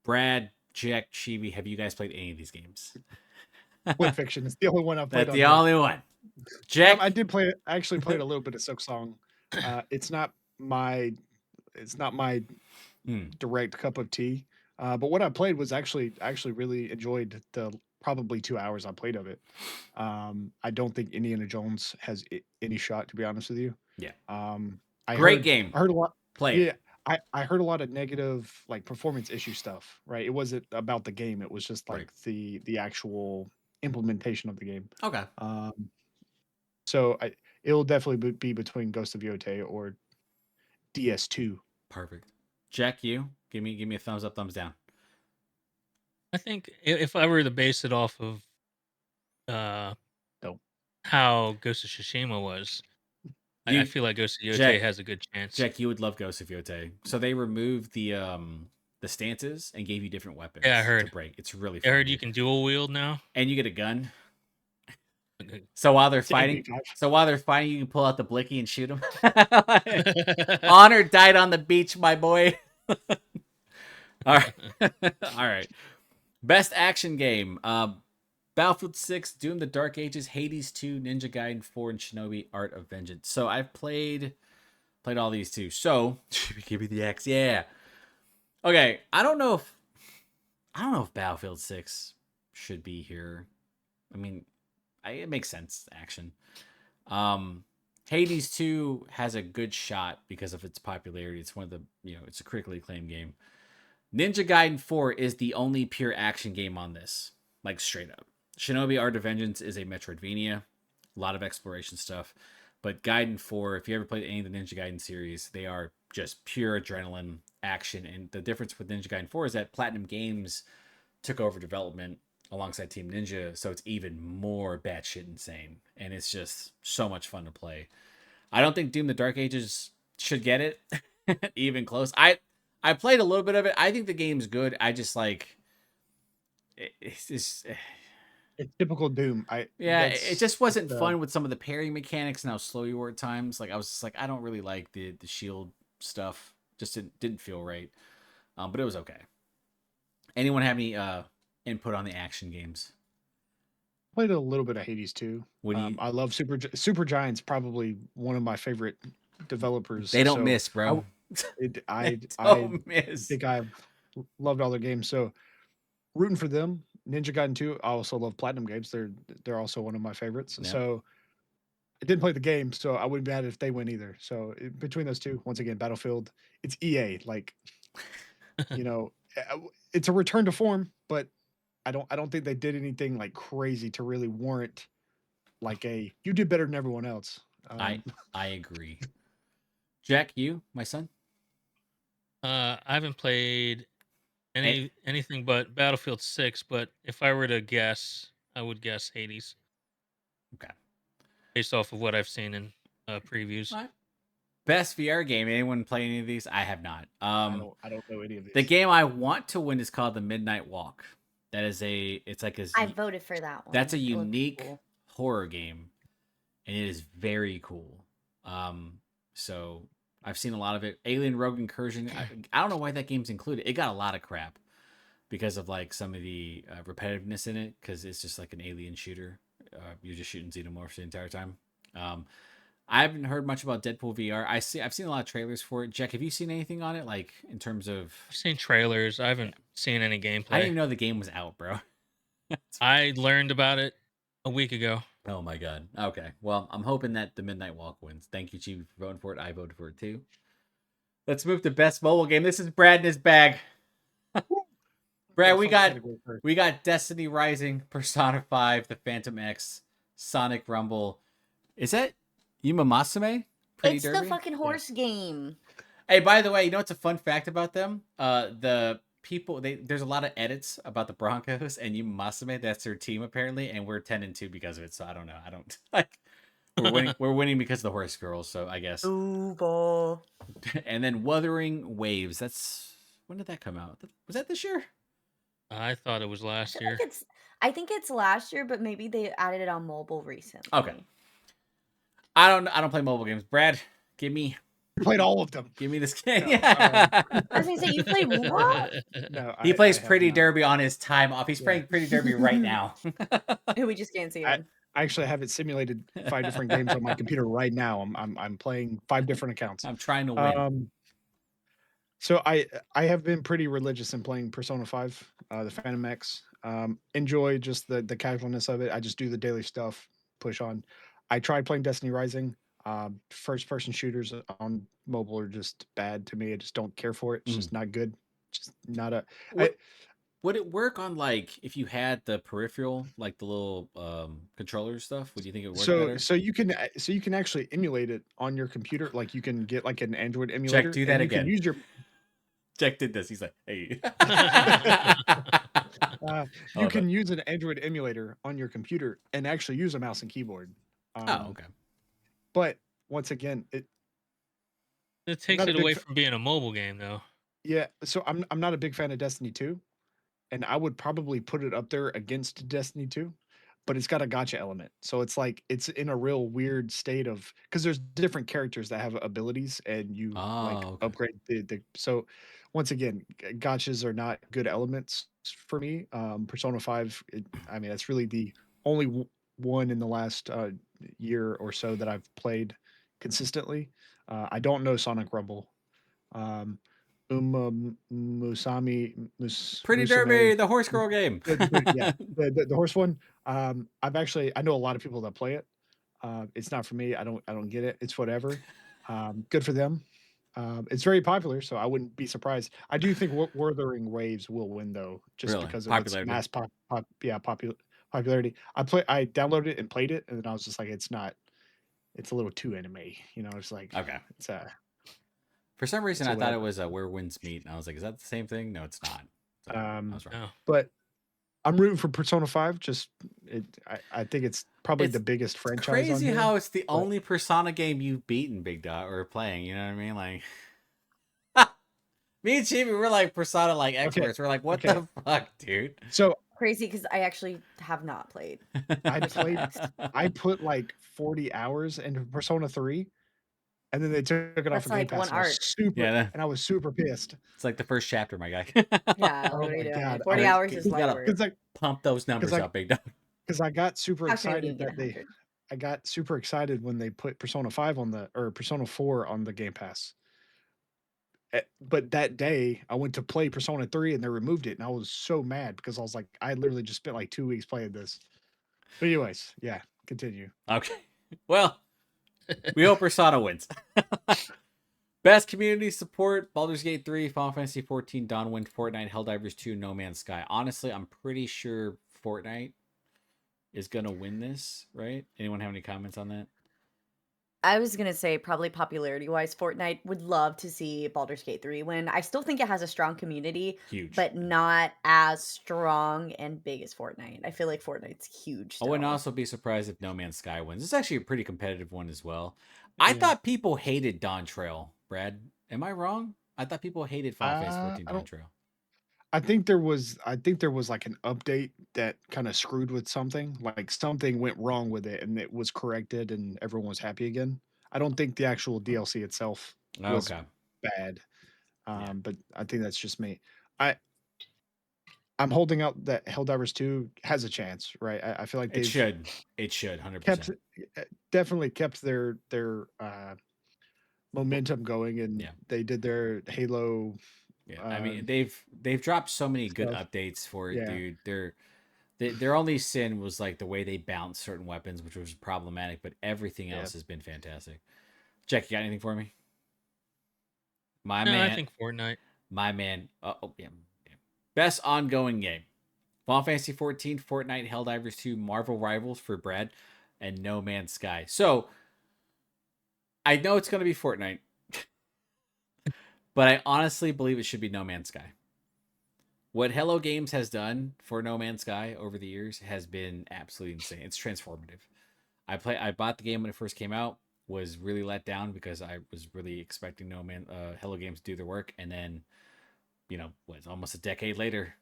Brad, Jack, Chibi, have you guys played any of these games? Split Fiction is the only one I've played. That's on the here. only one. Jack, I did play it. I actually played a little bit of Silksong. It's not my Hmm. direct cup of tea. But what I played was actually really enjoyed the probably 2 hours I played of it. I don't think Indiana Jones has any shot, to be honest with you. Yeah. I Great heard, game. I heard a lot. play it. Yeah, I heard a lot of negative like performance issue stuff. Right, it wasn't about the game. It was just like Right. the actual implementation of the game. Okay. So it'll definitely be between Ghost of Yotei or DS2. Perfect. Jack, you give me a thumbs up, thumbs down. I think if I were to base it off of Nope. how Ghost of Tsushima was, I You- feel like Ghost of Yotei Jack- has a good chance. Jack, you would love Ghost of Yotei. So they removed the stances and gave you different weapons. Yeah, I to heard. break. It's really I fun. heard you dude. can dual wield now. And you get a gun. So while they're It's fighting, MP5. you can pull out the blicky and shoot them. Honor died on the beach, my boy. All right, all right. Best action game: Battlefield 6, Doom: The Dark Ages, Hades 2, Ninja Gaiden 4, and Shinobi: Art of Vengeance. So I've played all these too. So give me the X, yeah. Okay, I don't know if Battlefield 6 should be here. I mean, it makes sense, action. Hades 2 has a good shot because of its popularity. It's one of the, it's a critically acclaimed game. Ninja Gaiden 4 is the only pure action game on this, like straight up. Shinobi Art of Vengeance is a Metroidvania, a lot of exploration stuff. But Gaiden 4, if you ever played any of the Ninja Gaiden series, they are just pure adrenaline action. And the difference with Ninja Gaiden 4 is that Platinum Games took over development alongside Team Ninja, so it's even more batshit insane, and it's just so much fun to play. I don't think Doom: The Dark Ages should get it even close. I played a little bit of it. I think the game's good. I just like it's just It's typical Doom. it just wasn't the- fun with some of the parrying mechanics and how slow you were at times. Like I was just like, I don't really like the shield stuff. Just didn't feel right. But it was okay. Anyone have any input on the action games? Played a little bit of Hades too. What do you? I love Supergiant's probably one of my favorite developers. They don't so miss, bro. I Don't miss. think I've loved all their games. So rooting for them. Ninja Gaiden 2. I also love Platinum Games. They're also one of my favorites. Yeah. So I didn't play the game, so I wouldn't be mad if they win either. So between those two, once again, Battlefield. It's EA. Like, it's a return to form, but I don't think they did anything like crazy to really warrant like you did better than everyone else. I agree. Jack, you, my son. I haven't played anything but Battlefield 6, but if I were to guess, I would guess Hades. Okay. Based off of what I've seen in previews. All right. Best VR game. Anyone play any of these? I have not. I don't know any of these. The game I want to win is called The Midnight Walk. That is I voted for that one. that's a It looked unique cool. horror game, and it is very cool. So I've seen a lot of it. Alien Rogue Incursion. I don't know why that game's included. It got a lot of crap because of like some of the repetitiveness in it, because it's just like an alien shooter. You're just shooting xenomorphs the entire time. I haven't heard much about Deadpool VR. I've seen a lot of trailers for it. Jack, have you seen anything on it? Like in terms of, I've seen trailers. I haven't seen any gameplay. I didn't even know the game was out, bro. I learned about it a week ago. Oh my god. Okay. Well, I'm hoping that the Midnight Walk wins. Thank you, Chief, for voting for it. I voted for it too. Let's move to best mobile game. This is Brad in his bag. Brad, we got Destiny Rising, Persona 5, The Phantom X, Sonic Rumble. Is that Yuma Masume? Pretty It's Derby? the fucking horse game. Hey, by the way, you know what's a fun fact about them? The people there's a lot of edits about the Broncos and Yuma Masume. That's their team apparently, and we're 10-2 because of it. So I don't know. I don't like. We're winning. We're winning because of the horse girls. So I guess. Ooh, ball. And then Wuthering Waves. When did that come out? Was that this year? I thought it was last year. I think it's last year, but maybe they added it on mobile recently. Okay. I don't play mobile games. Brad, Give me Played all of them. this game. No, Yeah. I was gonna say, you played what? No, He plays I have Pretty not. Derby on his time off. He's Yeah. playing Pretty Derby right now. We just can't see I- him. I actually have it simulated 5 different games on my computer right now. I'm playing 5 different accounts. I'm trying to win. So I have been pretty religious in playing Persona 5, the Phantom X. Enjoy just the casualness of it. I just do the daily stuff, push on. I tried playing Destiny Rising. First person shooters on mobile are just bad to me. I just don't care for it. It's just not good. Just not a. What- Would it work on like if you had the peripheral, like the little controller stuff? Would you think it would work better? So you can actually emulate it on your computer. Like you can get like an Android emulator. do that and you can again. use your Jack did this. He's like, hey. you can use an Android emulator on your computer and actually use a mouse and keyboard. Oh, okay. But once again, It takes Not a it big away fa- from being a mobile game, though. yeah. So I'm not a big fan of Destiny 2, and I would probably put it up there against Destiny 2, but it's got a gotcha element. So it's like it's in a real weird state of because there's different characters that have abilities, and you like Oh, okay. upgrade the. So once again, gotchas are not good elements for me. Persona 5, I mean, that's really the only one in the last year or so that I've played consistently. I don't know Sonic Rumble. Um, Musami Pretty Musume- Derby, the horse girl game. yeah, the horse one. I know a lot of people that play it. It's not for me. I don't get it. It's whatever. Good for them. It's very popular, so I wouldn't be surprised. I do think Wuthering Waves will win though, just Really? because of Popularity. its popularity. I downloaded it and played it, and then I was just like, it's a little too anime. It's like Okay. it's For some reason, So I thought it whatever. was Where Winds Meet, and I was like, is that the same thing? No, it's not. So, I was wrong. No. but I'm rooting for Persona 5. I think it's probably It's the biggest franchise. on Crazy here. how it's the but- only Persona game you've beaten, Big Dot, or playing. You know what I mean? Like, me and Chibi, we're like Persona like experts. We're like, what the fuck, dude? So Crazy because I actually have not played. I Which is played. next. I put like 40 hours into Persona 3, and then they took it off That's of Game like Pass. one and I was arc. super, Yeah, that- and I was super pissed It's like the first chapter, my guy. Yeah, Oh what are my you doing? God, 40 I- hours is you light gotta- work. because Pump those numbers like- up, Big Dot. I got super How can you excited get that they 100? I got super excited when they put Persona 5 or Persona 4 on the Game Pass. But that day I went to play Persona 3 and they removed it, and I was so mad because I was like, I literally just spent like 2 weeks playing this. But anyways, yeah, continue. Okay. Well, we hope Persona wins. Best community support: Baldur's Gate 3, Final Fantasy 14, Dawnwind, Fortnite, Helldivers 2, No Man's Sky. Honestly, I'm pretty sure Fortnite is gonna win this, right? Anyone have any comments on that? I was gonna say probably popularity wise, Fortnite would love to see Baldur's Gate 3 win. I still think it has a strong community, Huge. but not as strong and big as Fortnite. I feel like Fortnite's huge. I wouldn't still. also be surprised if No Man's Sky wins. It's actually a pretty competitive one as well. I Yeah. thought people hated Dawn Trail, Brad. Am I wrong? I thought people hated Final Fantasy 14 I Dawn don't- Trail. I think there was like an update that kind of screwed with something. Like something went wrong with it and it was corrected and everyone was happy again. I don't think the actual DLC itself was Okay. bad. Yeah. But I think that's just me. I'm holding out that Helldivers 2 has a chance, right? I feel like It they've should. It should. 100%. definitely kept their momentum going, and Yeah. they did their Halo. Yeah, I mean they've dropped so many good stuff. updates for it, Yeah. dude. Their only sin was like the way they bounced certain weapons, which was problematic, but everything Yeah. else has been fantastic. Jack, you got anything for me? My No, man, I think Fortnite. my man. Yeah. Best ongoing game: Final Fantasy 14, Fortnite, Helldivers 2, Marvel Rivals for Brad, and No Man's Sky. So I know it's gonna be Fortnite. But I honestly believe it should be No Man's Sky. What Hello Games has done for No Man's Sky over the years has been absolutely insane. It's transformative. I bought the game when it first came out, was really let down because I was really expecting Hello Games to do their work, and then, almost a decade later,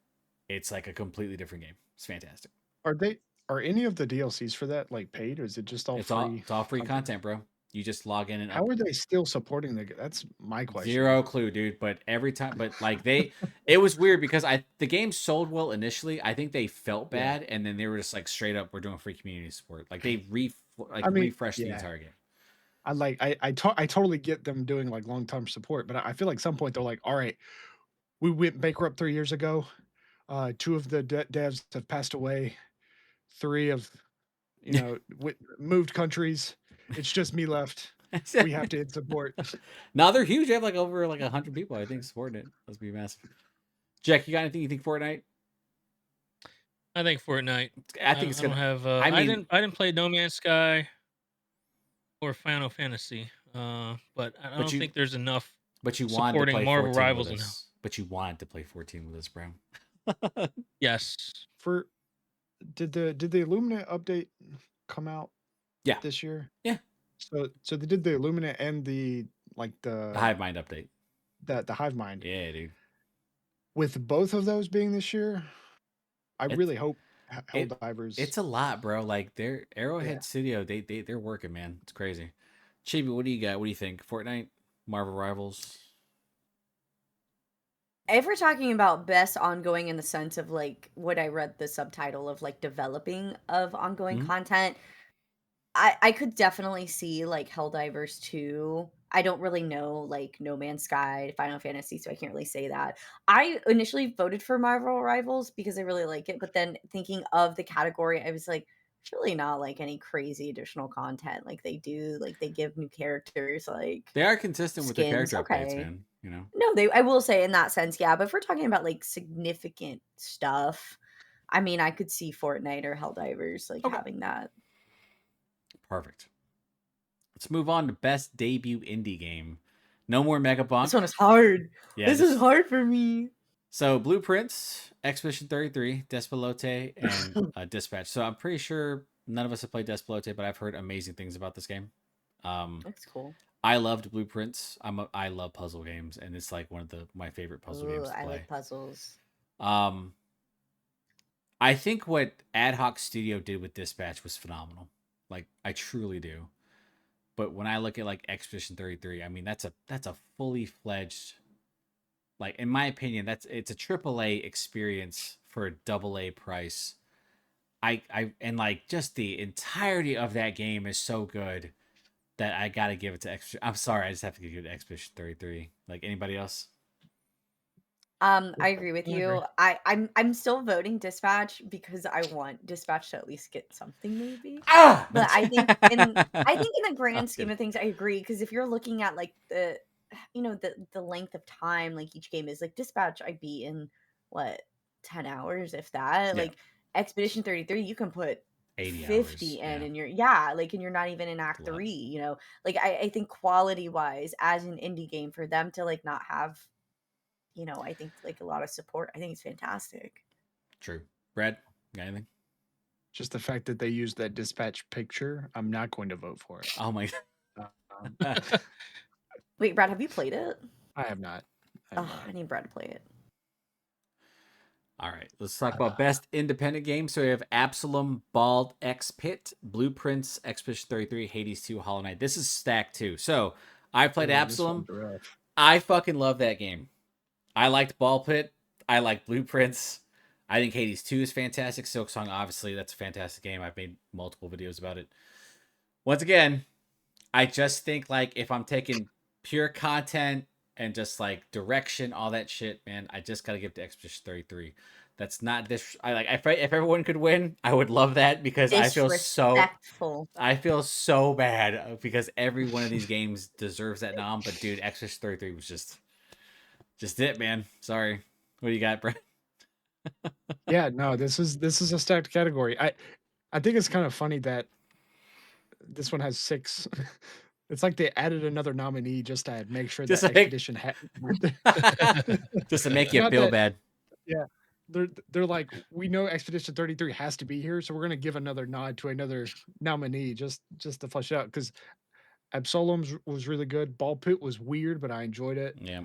it's like a completely different game. It's fantastic. Are any of the DLCs for that like paid, or is it just all It's free? all free content, bro. You just log in and How are they still supporting the? That's my question. Zero clue, dude. But every time, but like it was weird because the game sold well initially. I think they felt Yeah. bad, and then they were just like straight up, we're doing free community support. Like they I mean, refreshed the yeah. entire game. I totally get them doing like long term support, but I feel like some point they're like, all right, we went bankrupt 3 years ago. 2 of the devs have passed away. 3 of moved countries. It's just me left. We have to hit support. Now they're huge. They have like over like 100 people, I think, supporting it. Must be massive. Jack, you got anything you think Fortnite? I think Fortnite. I think it's I don't gonna. have. I mean, I didn't play No Man's Sky or Final Fantasy. But I don't you- think there's enough. but you wanted to supporting play Marvel 14 Rivals with now. us. But you wanted to play 14 with us, bro. Yes. For did the Illuminate update come out? Yeah. This year. Yeah. So they did the Illuminate and the Hive Mind update. The Hive Mind. Yeah, dude. With both of those being this year, I really hope Helldivers. It's a lot, bro. Like their Arrowhead Studio, they're working, man. It's crazy. Chibi, what do you got? What do you think? Fortnite, Marvel Rivals. If we're talking about best ongoing in the sense of like what I read the subtitle of like developing of ongoing content, I could definitely see like Helldivers 2. I don't really know like No Man's Sky, Final Fantasy, so I can't really say that. I initially voted for Marvel Rivals because I really like it, but then thinking of the category, I was like, it's really not like any crazy additional content. Like they give new characters, like they are consistent with the character updates, okay. man. You know? No, I will say in that sense, yeah. But if we're talking about like significant stuff, I mean, I could see Fortnite or Helldivers like having that. Perfect. Let's move on to best debut indie game. No more Mega Bonk. This one is hard. Yeah, this is hard for me. So Blueprints, Expedition 33, Despalote, and Dispatch. So I'm pretty sure none of us have played Despalote, but I've heard amazing things about this game. That's cool. I loved Blueprints. I love puzzle games, and it's like one of my favorite puzzle games to play. I like puzzles. I think what Ad Hoc Studio did with Dispatch was phenomenal. Like I truly do. But when I look at like Expedition 33, I mean that's a fully fledged, like in my opinion, it's a AAA experience for a AA price. And like just the entirety of that game is so good that I gotta give it to Expedition. I'm sorry, I just have to give it to Expedition 33. Like anybody else? I agree with you. I'm still voting Dispatch because I want Dispatch to at least get something, maybe. But I think in the grand scheme of things, I agree, because if you're looking at like the length of time like each game is, like Dispatch I beat in what 10 hours, if that. Yeah. Like Expedition 33, you can put 80 50 hours, in, and you're and you're not even in Act 3. Like I think quality wise as an indie game, for them to like not have I think like a lot of support, I think it's fantastic. True. Brad, got anything? Just the fact that they used that Dispatch picture, I'm not going to vote for it. Oh my Wait, Brad, have you played it? I have not. I need Brad to play it. All right, let's talk about best independent game. So we have Absalom, Bald, X Pit, Blueprints, Expedition 33, Hades 2, Hollow Knight. This is stacked too. So I played Absalom. I fucking love that game. I liked Ball Pit. I like Blueprints. I think Hades 2 is fantastic. Silksong, obviously, that's a fantastic game. I've made multiple videos about it. Once again, I just think like if I'm taking pure content and just like direction, all that shit, man, I just gotta give it to Expedition 33. That's not this. If everyone could win, I would love that, because I feel so bad because every one of these games deserves that nom. But dude, Expedition 33 was just it, man. Sorry. What do you got, Brent? Yeah, no, this is a stacked category. I think it's kind of funny that this one has 6. It's like they added another nominee just to make sure that Expedition just to make you feel bad. Yeah. They're like, we know Expedition 33 has to be here, so we're gonna give another nod to another nominee just to flesh it out, because Absalom was really good. Ball Pit was weird, but I enjoyed it. Yeah.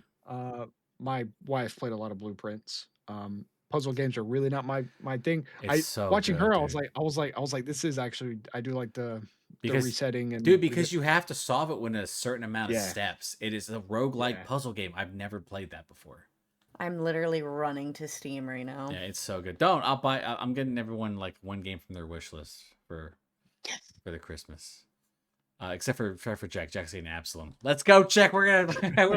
My wife played a lot of Blueprints. Puzzle games are really not my thing. It's so watching good, her, dude. I was like, this is actually, I do like the Because resetting and dude, because you have to solve it within a certain amount of Yeah. steps. It is a roguelike Yeah. puzzle game. I've never played that before. I'm literally running to Steam right now. Yeah, it's so good. Don't. I'll buy. I'm getting everyone like one game from their wish list for the Christmas. Except for Jack. Jack's saying Absalom. Let's go, Jack. We're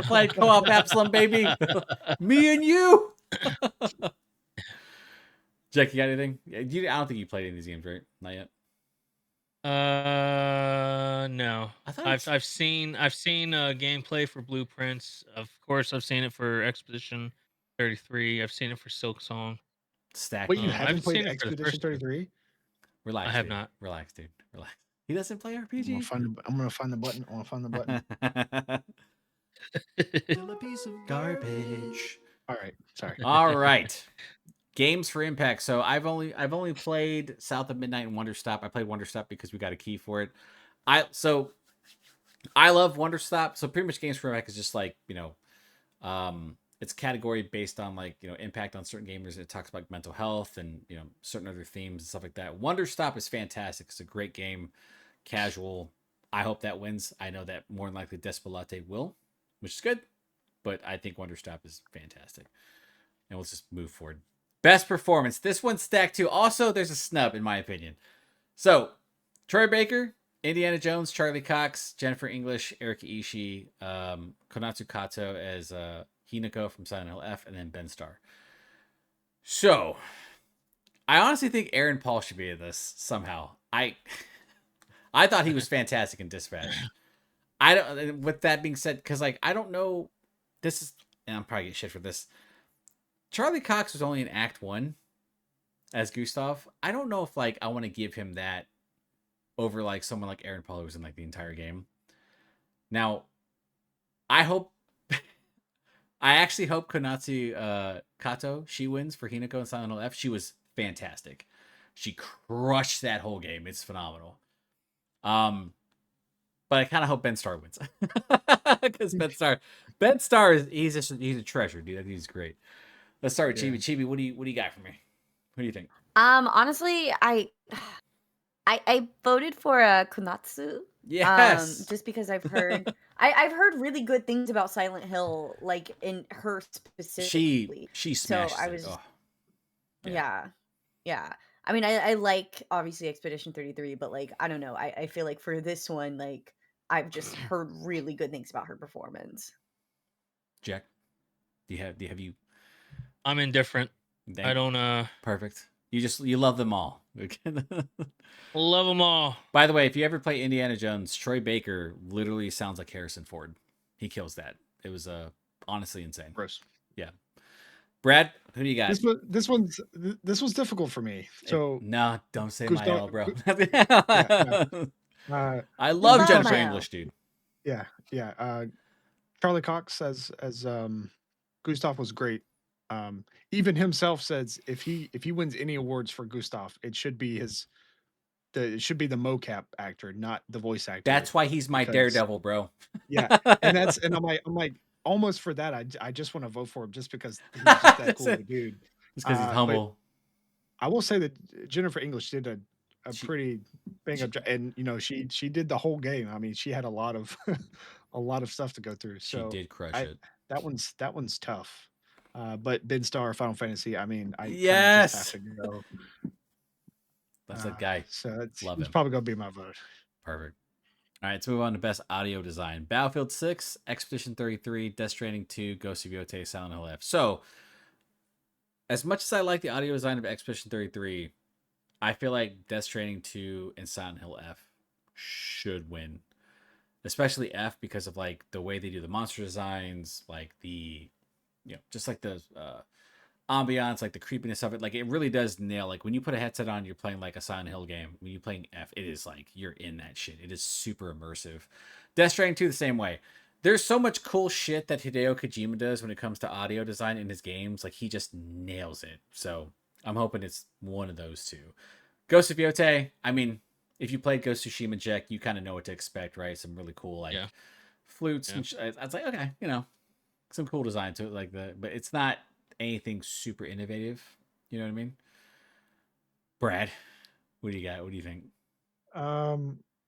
playing co-op Absalom, baby. Me and you. Jack, you got anything? I don't think you played any of these games, right? Not yet. No. I thought I've seen gameplay for Blueprints. Of course, I've seen it for Expedition 33. I've seen it for Silk Song. Stack. Wait, you I haven't haven't played seen it for the Expedition first two. 33? Relax. I have dude. not. Relax, dude. Relax. He doesn't play I'm gonna RPG. find the button. I want to find the button. Still a piece of garbage. All right, sorry. All right. Games for Impact. So I've only played South of Midnight and Wonder Stop. I played Wonder Stop because we got a key for it. I love Wonder Stop. So pretty much Games for Impact is just like, it's a category based on like, impact on certain gamers. It talks about mental health and, certain other themes and stuff like that. Wonder Stop is fantastic. It's a great game, casual. I hope that wins. I know that more than likely Despelate will, which is good, but I think Wonder Stop is fantastic. And let's just move forward. Best performance. This one's stacked too. Also, there's a snub in my opinion. So, Troy Baker, Indiana Jones, Charlie Cox, Jennifer English, Erika Ishii, Konatsu Kato as Hinako from Silent Hill F, and then Ben Starr. So, I honestly think Aaron Paul should be in this somehow. I thought he was fantastic in Dispatch. I don't. With that being said, because like I don't know, this is, and I'm probably getting shit for this. Charlie Cox was only in Act 1 as Gustav. I don't know if like I want to give him that over like someone like Aaron Paul who was in like the entire game. Now, I actually hope Konatsu Kato, she wins for Hinako and Silent Hill F. She was fantastic. She crushed that whole game. It's phenomenal. But I kind of hope Ben Starr wins. Because Ben Starr he's a treasure, dude. He's great. Let's start with Chibi. Chibi, what do you got for me? What do you think? Honestly, I voted for Kunatsu. Yes. Just because I've heard I've heard really good things about Silent Hill, like in her specifically. She smashed I it. was Oh, yeah. I mean, I like obviously Expedition 33, but like I don't know. I feel like for this one, like I've just heard really good things about her performance. Jack, do you have you? I'm indifferent. I don't Perfect. You love them all. love them all. By the way, if you ever play Indiana Jones, Troy Baker literally sounds like Harrison Ford. He kills that. It was honestly insane. Gross. Yeah. Brad, who do you got? This was difficult for me. So no, don't say Gustav- Mael, bro. I I love Jennifer Mael. English, dude. Yeah. Charlie Cox as Gustav was great. Even himself says if he wins any awards for Gustav, it should be the mocap actor, not the voice actor. That's why he's my Daredevil, bro. Yeah, and I'm like almost for that. I just want to vote for him just because he's just that cool of a dude. It's because he's humble. I will say that Jennifer English did a pretty bang up job, and she did the whole game. I mean, she had a lot of stuff to go through. So she did crush it. That one's tough. But Ben Starr, Final Fantasy. I mean, I yes, just have to go. That's that guy. So it's probably gonna be my vote. Perfect. All right, let's move on to best audio design. Battlefield 6, Expedition 33, Death Stranding 2, Ghost of Yotei, Silent Hill F. So, as much as I like the audio design of Expedition 33, I feel like Death Stranding 2 and Silent Hill F should win. Especially F because of like the way they do the monster designs, like the just like the ambiance, like the creepiness of it. Like it really does nail. Like when you put a headset on, you're playing like a Silent Hill game. When you're playing F, it is like you're in that shit. It is super immersive. Death Stranding 2 the same way. There's so much cool shit that Hideo Kojima does when it comes to audio design in his games. Like he just nails it. So I'm hoping it's one of those two. Ghost of Yotei. I mean, if you played Ghost of Tsushima, Jack, you kind of know what to expect, right? Some really cool like flutes and I was like, okay, some cool design to it, but it's not anything super innovative. You know what I mean? Brad, what do you got? What do you think?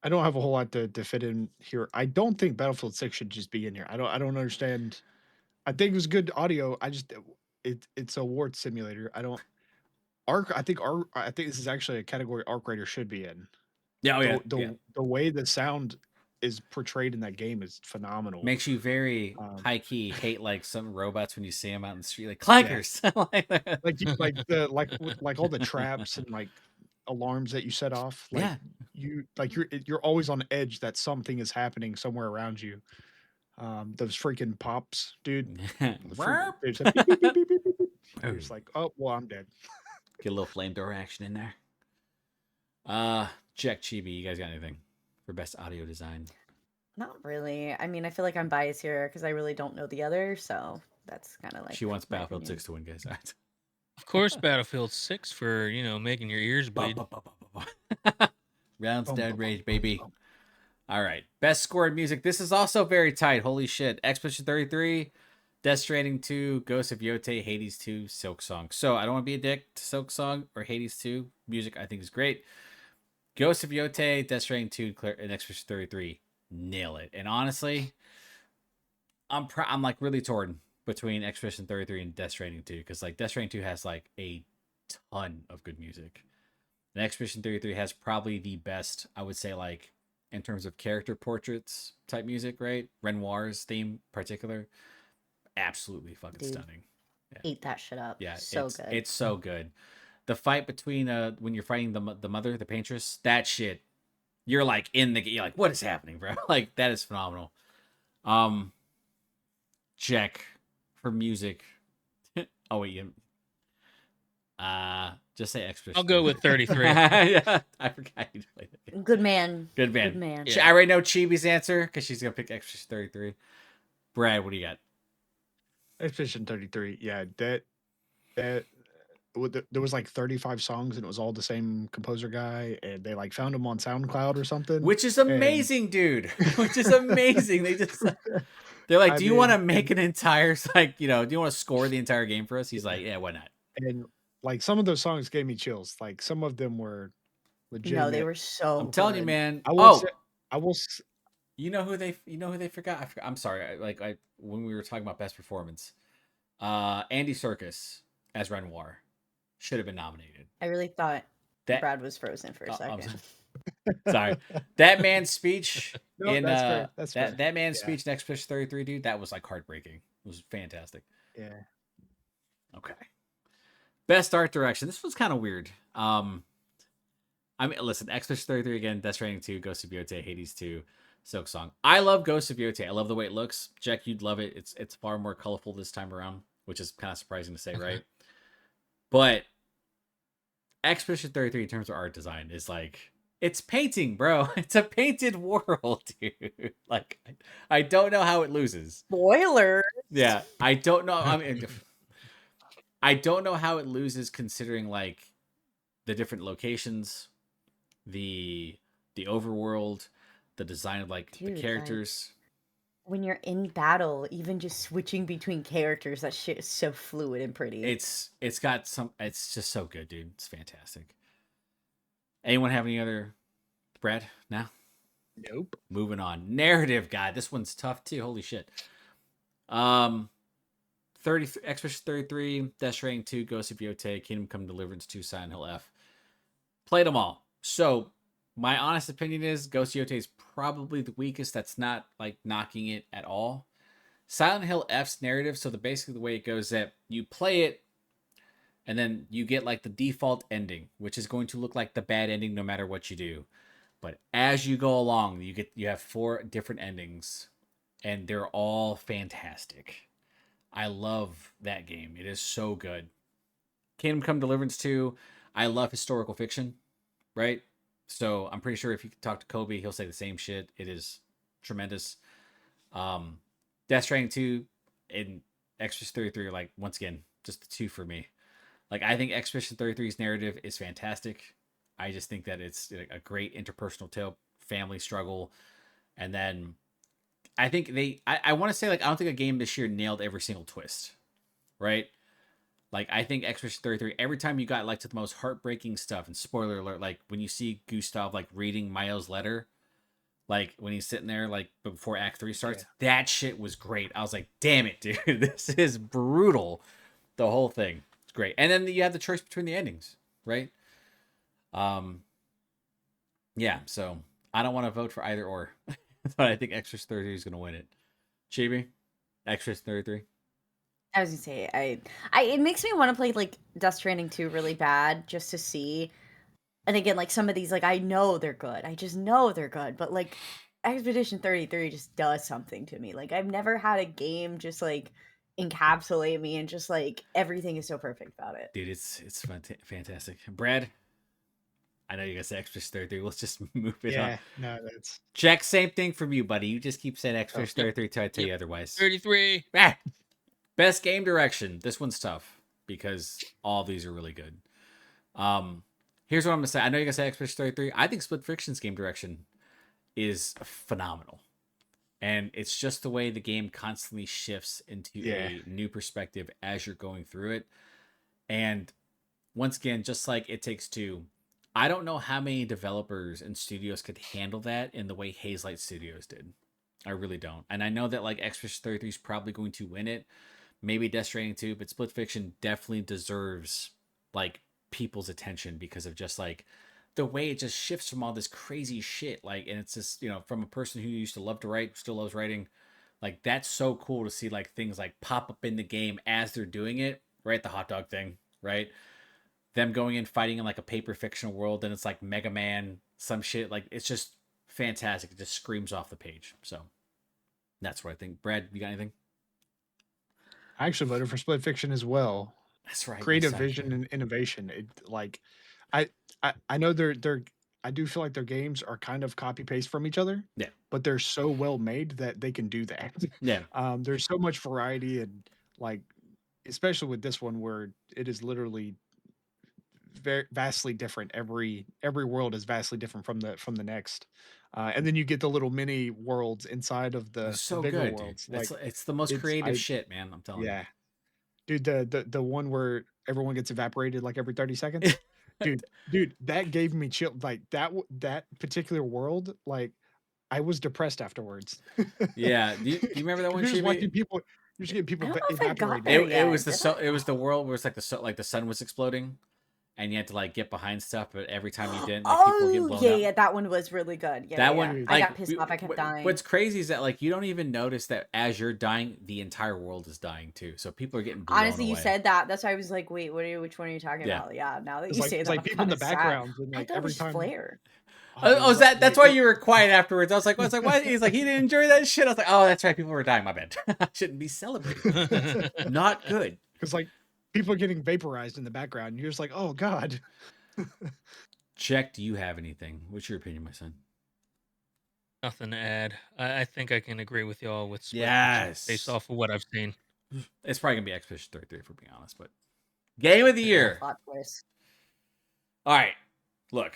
I don't have a whole lot to fit in here. I don't think Battlefield 6 should just be in here. I don't understand. I think it was good audio. It's a war simulator. I don't Arc. I think this is actually a category Arc Raiders should be in. Yeah, oh yeah, The way the sound is portrayed in that game is phenomenal. Makes you very Um, high key hate like some robots when you see them out in the street, like clankers. like all the traps and like alarms that you set off. Like Yeah. you're always on edge that something is happening somewhere around you. Those freaking pops, dude. There's a beep, beep, beep, beep, beep, beep, beep. You're just like, oh well, I'm dead. Get a little flamethrower action in there. Jack Chibi, you guys got anything for best audio design? Not really. I mean, I feel like I'm biased here because I really don't know the other, so that's kind of like. She wants my Battlefield opinion. 6 to win, guys. All right. Of course, Battlefield 6 for, making your ears bleed. Rounds Bum, Dead bum, Rage, bum, baby. bum. All right. Best scored music. This is also very tight. Holy shit. Expedition 33, Death Stranding 2, Ghost of Yote, Hades 2, Silk Song. So I don't want to be a dick to Silk Song or Hades 2. Music I think is great. Ghost of Yote, Death Stranding 2, and Expedition 33 nail it. And honestly, I'm like really torn between Expedition 33 and Death Stranding 2 because like Death Stranding 2 has like a ton of good music. And Expedition 33 has probably the best, I would say, like in terms of character portraits type music, right? Renoir's theme in particular, absolutely fucking Dude. stunning. Eat that shit up. Yeah, so it's, good. It's so good. The fight between when you're fighting the mother, the paintress, that shit, you're like in the, you're like, what is happening, bro? Like that is phenomenal. Check for music. Oh wait, you. Just say Expedition. I'll go with 33. Yeah, I forgot you played it. Good man. Good man. Good man. I already know Chibi's answer because she's gonna pick Expedition 33. Brad, what do you got? Expedition 33. Yeah, that there was like 35 songs and it was all the same composer guy and they like found him on SoundCloud or something. Which is amazing, dude. Which is amazing. They're like, do you want to make an entire like, do you want to score the entire game for us? He's like, yeah, why not? And like some of those songs gave me chills. Like some of them were legit. No, they were so. I'm telling you, good. man. I will. You know who they forgot? I'm sorry. When we were talking about best performance, Andy Serkis as Renoir should have been nominated. I really thought That Brad was frozen for a second. Sorry, that man's speech in that's fair. that man's speech in Expedition 33, dude, that was like heartbreaking. It was fantastic. Yeah. Okay. Best art direction. This was kind of weird. I mean, listen, Expedition 33 again, Death Stranding 2, Ghost of Yote, Hades 2, Silk Song. I love Ghost of Yote. I love the way it looks. Jack, you'd love it. It's far more colorful this time around, which is kind of surprising to say, right? But Expedition 33 in terms of art design is like, it's painting, bro. It's a painted world, dude. Like, I don't know how it loses. Spoiler. Yeah, I don't know. I mean, I don't know how it loses considering like the different locations, the overworld, the design of like Dude, the characters. When you're in battle, even just switching between characters, that shit is so fluid and pretty. It's got some. It's just so good, dude. It's fantastic. Anyone have any other? Brad? No. Nope. Moving on. Narrative guy. This one's tough too. Holy shit. 30 Expedition 33, Death Stranding 2, Ghost of Yote, Kingdom Come Deliverance 2, Silent Hill F. Played them all. So my honest opinion is Ghost of Yote is probably the weakest. That's not like knocking it at all. Silent Hill F's narrative. So basically the way it goes that you play it and then you get like the default ending, which is going to look like the bad ending no matter what you do. But as you go along, you have 4 different endings and they're all fantastic. I love that game. It is so good. Kingdom Come Deliverance 2. I love historical fiction, right? So I'm pretty sure if you talk to Kobe, he'll say the same shit. It is tremendous. Death Stranding 2 and Expedition 33 are like, once again, just the 2 for me. Like, I think Expedition 33's narrative is fantastic. I just think that it's a great interpersonal tale, family struggle. And then I think I want to say, like, I don't think a game this year nailed every single twist, right? Like, I think Expedition 33, every time you got, like, to the most heartbreaking stuff, and spoiler alert, like, when you see Gustav, like, reading Mayo's letter, like when he's sitting there, like before Act 3 starts. That shit was great. I was like, damn it, dude, this is brutal. The whole thing, it's great. And then you have the choice between the endings, right? Yeah. So I don't want to vote for either or, but I think Exorcist 33 is going to win it. Chibi, Exorcist 33. I was gonna say, it makes me want to play like Death Stranding 2 really bad just to see. And again, like some of these, like I know they're good. I just know they're good. But like Expedition 33 just does something to me. Like I've never had a game just like encapsulate me and just like everything is so perfect about it. Dude, it's fantastic. Brad, I know you're gonna say Exorcist 33. Let's just move it on. Yeah, no, that's Jack, same thing from you, buddy. You just keep saying Exorcist 33 till I tell you otherwise. 33. Ah! Best game direction. This one's tough because all of these are really good. Here's what I'm gonna say. I know you're gonna say Exorcist 33. I think Split Fiction's game direction is phenomenal. And it's just the way the game constantly shifts into a new perspective as you're going through it. And once again, just like It Takes Two, I don't know how many developers and studios could handle that in the way Hazelight Studios did. I really don't. And I know that like Exorcist 33 is probably going to win it. Maybe Death Stranding 2, but Split Fiction definitely deserves like people's attention because of just like the way it just shifts from all this crazy shit. Like, and it's just, from a person who used to love to write, still loves writing. Like, that's so cool to see like things like pop up in the game as they're doing it, right? The hot dog thing, right? Them going in fighting in like a paper fictional world, and it's like Mega Man, some shit. Like, it's just fantastic. It just screams off the page. So that's what I think. Brad, you got anything? I actually voted for Split Fiction as well. That's right. Creative vision and innovation. It like, I know they're I do feel like their games are kind of copy paste from each other. Yeah. But they're so well made that they can do that. Yeah. There's so much variety and like, especially with this one where it is literally very vastly different. Every world is vastly different from the next. And then you get the little mini worlds inside of the So bigger good, worlds. dude. Like It's the most creative shit, man. I'm telling you. yeah. Dude, the one where everyone gets evaporated like every 30 seconds. Dude, that gave me chill. Like that particular world, like I was depressed afterwards. Yeah. Do you remember that one, You're just watching Chibi? people, you're just getting people I don't know if I got evaporated. there It yet. was Did I? it was the world where it's like the sun was exploding, and you had to like get behind stuff, but every time you didn't, like people were getting Oh blown yeah, up. yeah, that one was really good. Yeah, That yeah, one, yeah. Dude. I like, got pissed off. I kept dying. what's crazy is that like you don't even notice that as you're dying, the entire world is dying too. So people are getting blown Honestly, you away. said that. That's why I was like, wait, which one are you talking Yeah. about? Yeah, now that It's you like, say it's that, like I'm people in the kinda sad. background and I like thought it every was time. Flare. Oh, is like- that's why you were quiet afterwards? I was like, why? He's like, he didn't enjoy that shit. I was like, oh, that's right, people were dying. My bad. I shouldn't be celebrating. Not good. Because like people are getting vaporized in the background. And you're just like, oh god. Check. Do you have anything? What's your opinion, my son? Nothing to add. I think I can agree with y'all with Split Fiction Yes. based off of what I've seen. It's probably gonna be Expedition 33 if we're being honest, but game of the year. Plot twist. All right, look.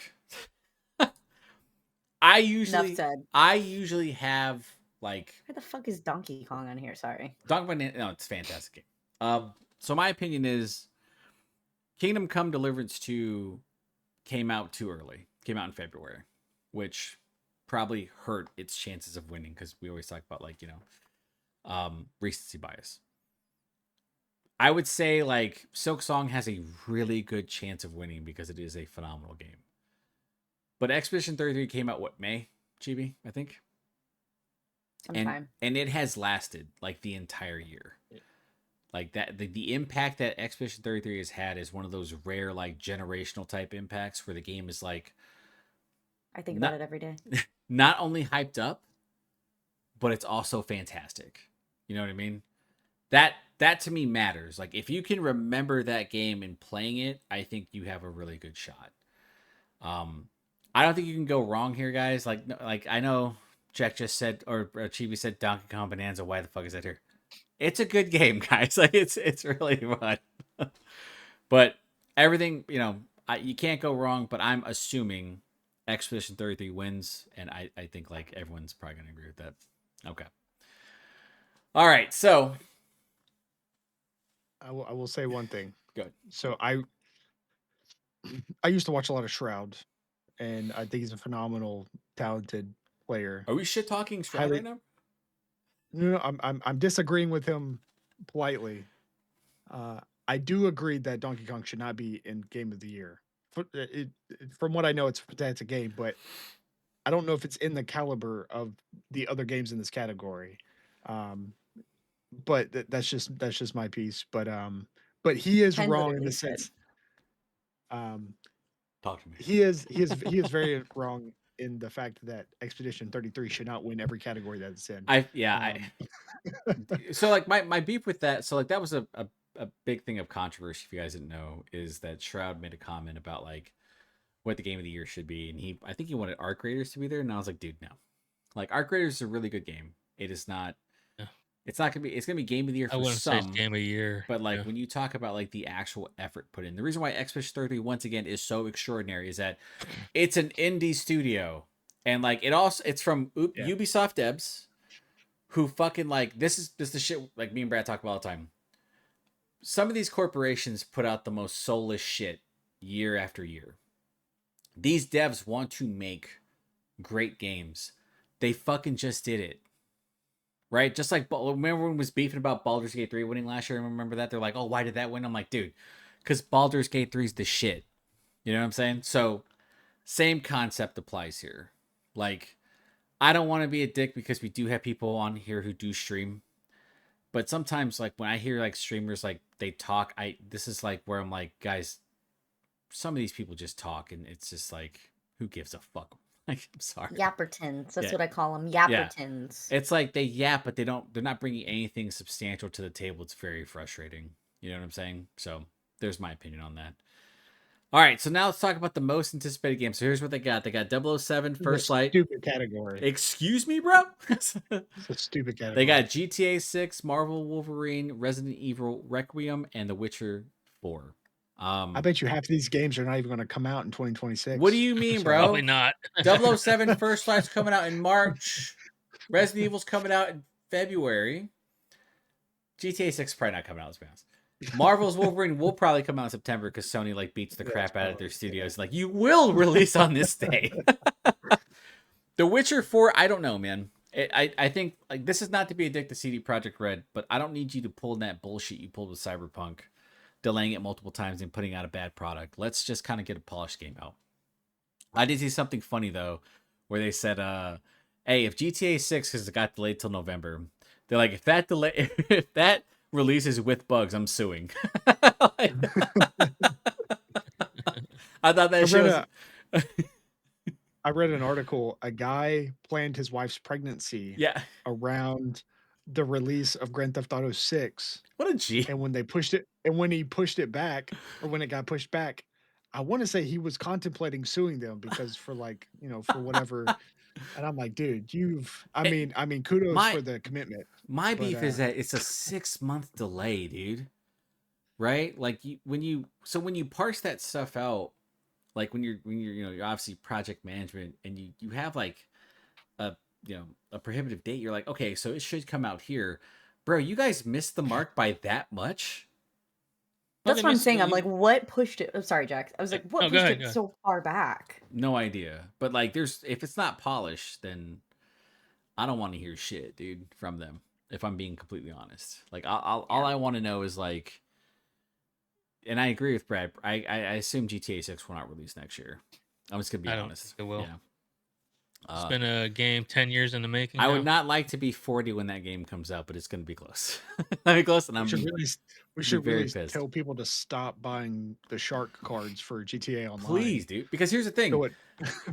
I Enough said. usually have like Where the fuck is Donkey Kong on here? Sorry. Donkey Kong. No, it's a fantastic game. So my opinion is Kingdom Come Deliverance 2 came out too early. Came out in February, which probably hurt its chances of winning because we always talk about like recency bias. I would say like Silk Song has a really good chance of winning because it is a phenomenal game. But Expedition 33 came out May, Chibi, I think. Sometime. And it has lasted like the entire year. Like that the impact that Expedition 33 has had is one of those rare like generational type impacts where the game is like I think about it every day. not only hyped up, but it's also fantastic. You know what I mean? That to me matters. Like if you can remember that game and playing it, I think you have a really good shot. I don't think you can go wrong here, guys. Like I know Jack just said, or Chibi said Donkey Kong Bonanza. Why the fuck is that here? It's a good game, guys. Like it's really fun. But everything, you can't go wrong. But I'm assuming Expedition 33 wins, and I think like everyone's probably gonna agree with that. Okay. All right, so I will say one thing. Good. So I used to watch a lot of Shroud, and I think he's a phenomenal, talented player. Are we shit talking Stroud Highly- right now? No, I'm disagreeing with him politely. I do agree that Donkey Kong should not be in Game of the Year. From what I know, that's a game, but I don't know if it's in the caliber of the other games in this category. But that's just my piece. But he is Depends what wrong it in the is, but- sense. Talk to me. He is very wrong in the fact that Expedition 33 should not win every category that it's in. So like my beef with that, so like that was a big thing of controversy, if you guys didn't know, is that Shroud made a comment about like what the game of the year should be, and I think he wanted Arc Raiders to be there, and I was like, dude, no. Like Arc Raiders is a really good game. It is not. Yeah. It's not gonna be. It's gonna be game of the year I for wouldn't say it's some. game of the year. But like yeah. when you talk about like the actual effort put in, the reason why Expedition 33 once again is so extraordinary is that it's an indie studio, and like it's from Ubisoft devs, who fucking like this is the shit like me and Brad talk about all the time. Some of these corporations put out the most soulless shit year after year. These devs want to make great games. They fucking just did it. Right? Just like, remember everyone was beefing about Baldur's Gate 3 winning last year? Remember that? They're like, oh, why did that win? I'm like, dude, because Baldur's Gate 3 is the shit. You know what I'm saying? So, same concept applies here. Like, I don't want to be a dick because we do have people on here who do stream. But sometimes, like, when I hear, like, streamers, like, they talk, this is, like, where I'm like, guys, some of these people just talk, and it's just, like, who gives a fuck? Like, I'm sorry. Yappertons. That's Yeah. what I call them. Yappertons. It's like they yap, but they're not bringing anything substantial to the table. It's very frustrating. You know what I'm saying? So there's my opinion on that. All right, so now let's talk about the most anticipated game. So here's what they got. They got 007 First Light. Stupid category. Excuse me, bro? It's a stupid category. They got GTA 6, Marvel Wolverine, Resident Evil Requiem, and The Witcher 4. I bet you half of these games are not even going to come out in 2026. What do you mean, bro? Probably not. 007 First Light's coming out in March. Resident Evil's coming out in February. GTA 6 is probably not coming out, let's be honest. Marvel's Wolverine will probably come out in September because Sony like beats the crap out of their studios. Like, you will release on this day. The Witcher 4, I don't know, man. I think like this is not to be a dick to CD Projekt Red, but I don't need you to pull that bullshit you pulled with Cyberpunk, delaying it multiple times and putting out a bad product. Let's just kind of get a polished game out. I did see something funny though, where they said, "Hey, if GTA 6 has got delayed till November, they're like, if that releases with bugs, I'm suing." I thought that shit was. I read an article. A guy planned his wife's pregnancy around the release of Grand Theft Auto 6. What a G. And when he pushed it back, or when it got pushed back, I want to say he was contemplating suing them because for like, for whatever. And I'm like, dude, I mean, kudos for the commitment. My beef is that it's a 6-month delay, dude. Right? Like when you parse that stuff out, like when you're you're obviously project management and you have like a prohibitive date, you're like, okay, so it should come out here. Bro, you guys missed the mark by that much? That's what I'm saying. I'm like, what pushed it? Oh, sorry, Jack. I was like, what pushed it so far back? No idea. But like, if it's not polished, then I don't want to hear shit, dude, from them. If I'm being completely honest, like, all I want to know is like, and I agree with Brad. I assume GTA 6 will not release next year. I'm just gonna be honest. It will. Yeah. It's been a game 10 years in the making. I would not like to be 40 when that game comes out, but it's going to be close. Let me close, and we should really tell people to stop buying the shark cards for GTA Online. Please, dude. Because here's the thing: so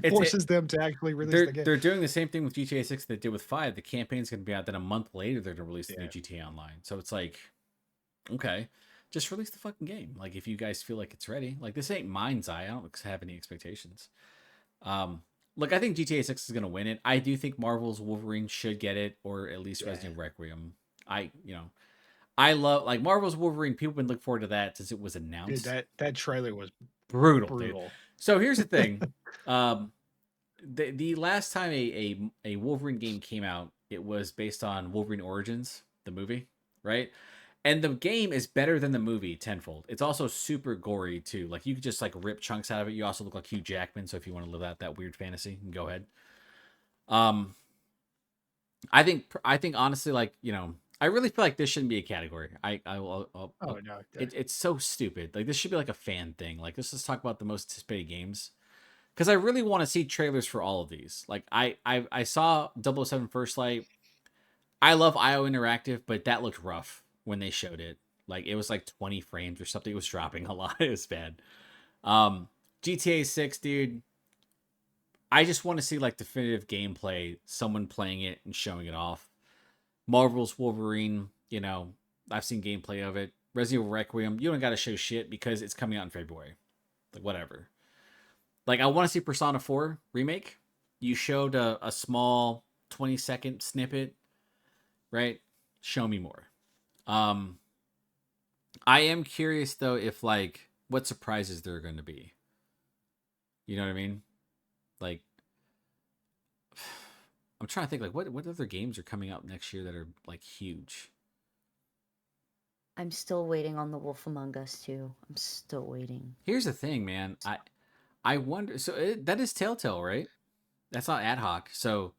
it forces them to actually release the game. They're doing the same thing with GTA 6 that they did with 5. The campaign's going to be out. Then a month later, they're going to release the new GTA Online. So it's like, okay, just release the fucking game. Like, if you guys feel like it's ready. Like, this ain't Mind's Eye. I don't have any expectations. Look, I think GTA 6 is going to win it. I do think Marvel's Wolverine should get it, or at least Resident Evil Requiem. I love, like, Marvel's Wolverine. People have been looking forward to that since it was announced. Dude, that trailer was brutal. Dude. So here's the thing. The last time a Wolverine game came out, it was based on Wolverine Origins, the movie, right? And the game is better than the movie tenfold. It's also super gory too. Like, you could just like rip chunks out of it. You also look like Hugh Jackman, so if you want to live out that weird fantasy, you can go ahead. Um, I think honestly, like, I really feel like this shouldn't be a category. Oh no. It's so stupid. Like, this should be like a fan thing. Like, let's just talk about the most anticipated games. Because I really want to see trailers for all of these. Like, I saw 007 First Light. I love IO Interactive, but that looked rough when they showed it. Like, it was like 20 frames or something. It was dropping a lot. It was bad. GTA 6, dude. I just want to see like definitive gameplay, someone playing it and showing it off. Marvel's Wolverine, I've seen gameplay of it. Resident Evil Requiem, you don't got to show shit because it's coming out in February. Like, whatever. Like, I want to see Persona 4 remake. You showed a small 20-second snippet, right? Show me more. I am curious though if like what surprises there are going to be. You know what I mean? Like, I'm trying to think like what other games are coming out next year that are like huge. I'm still waiting on The Wolf Among Us too. I'm still waiting. Here's the thing, man. I wonder. So that is Telltale, right? That's not ad hoc. So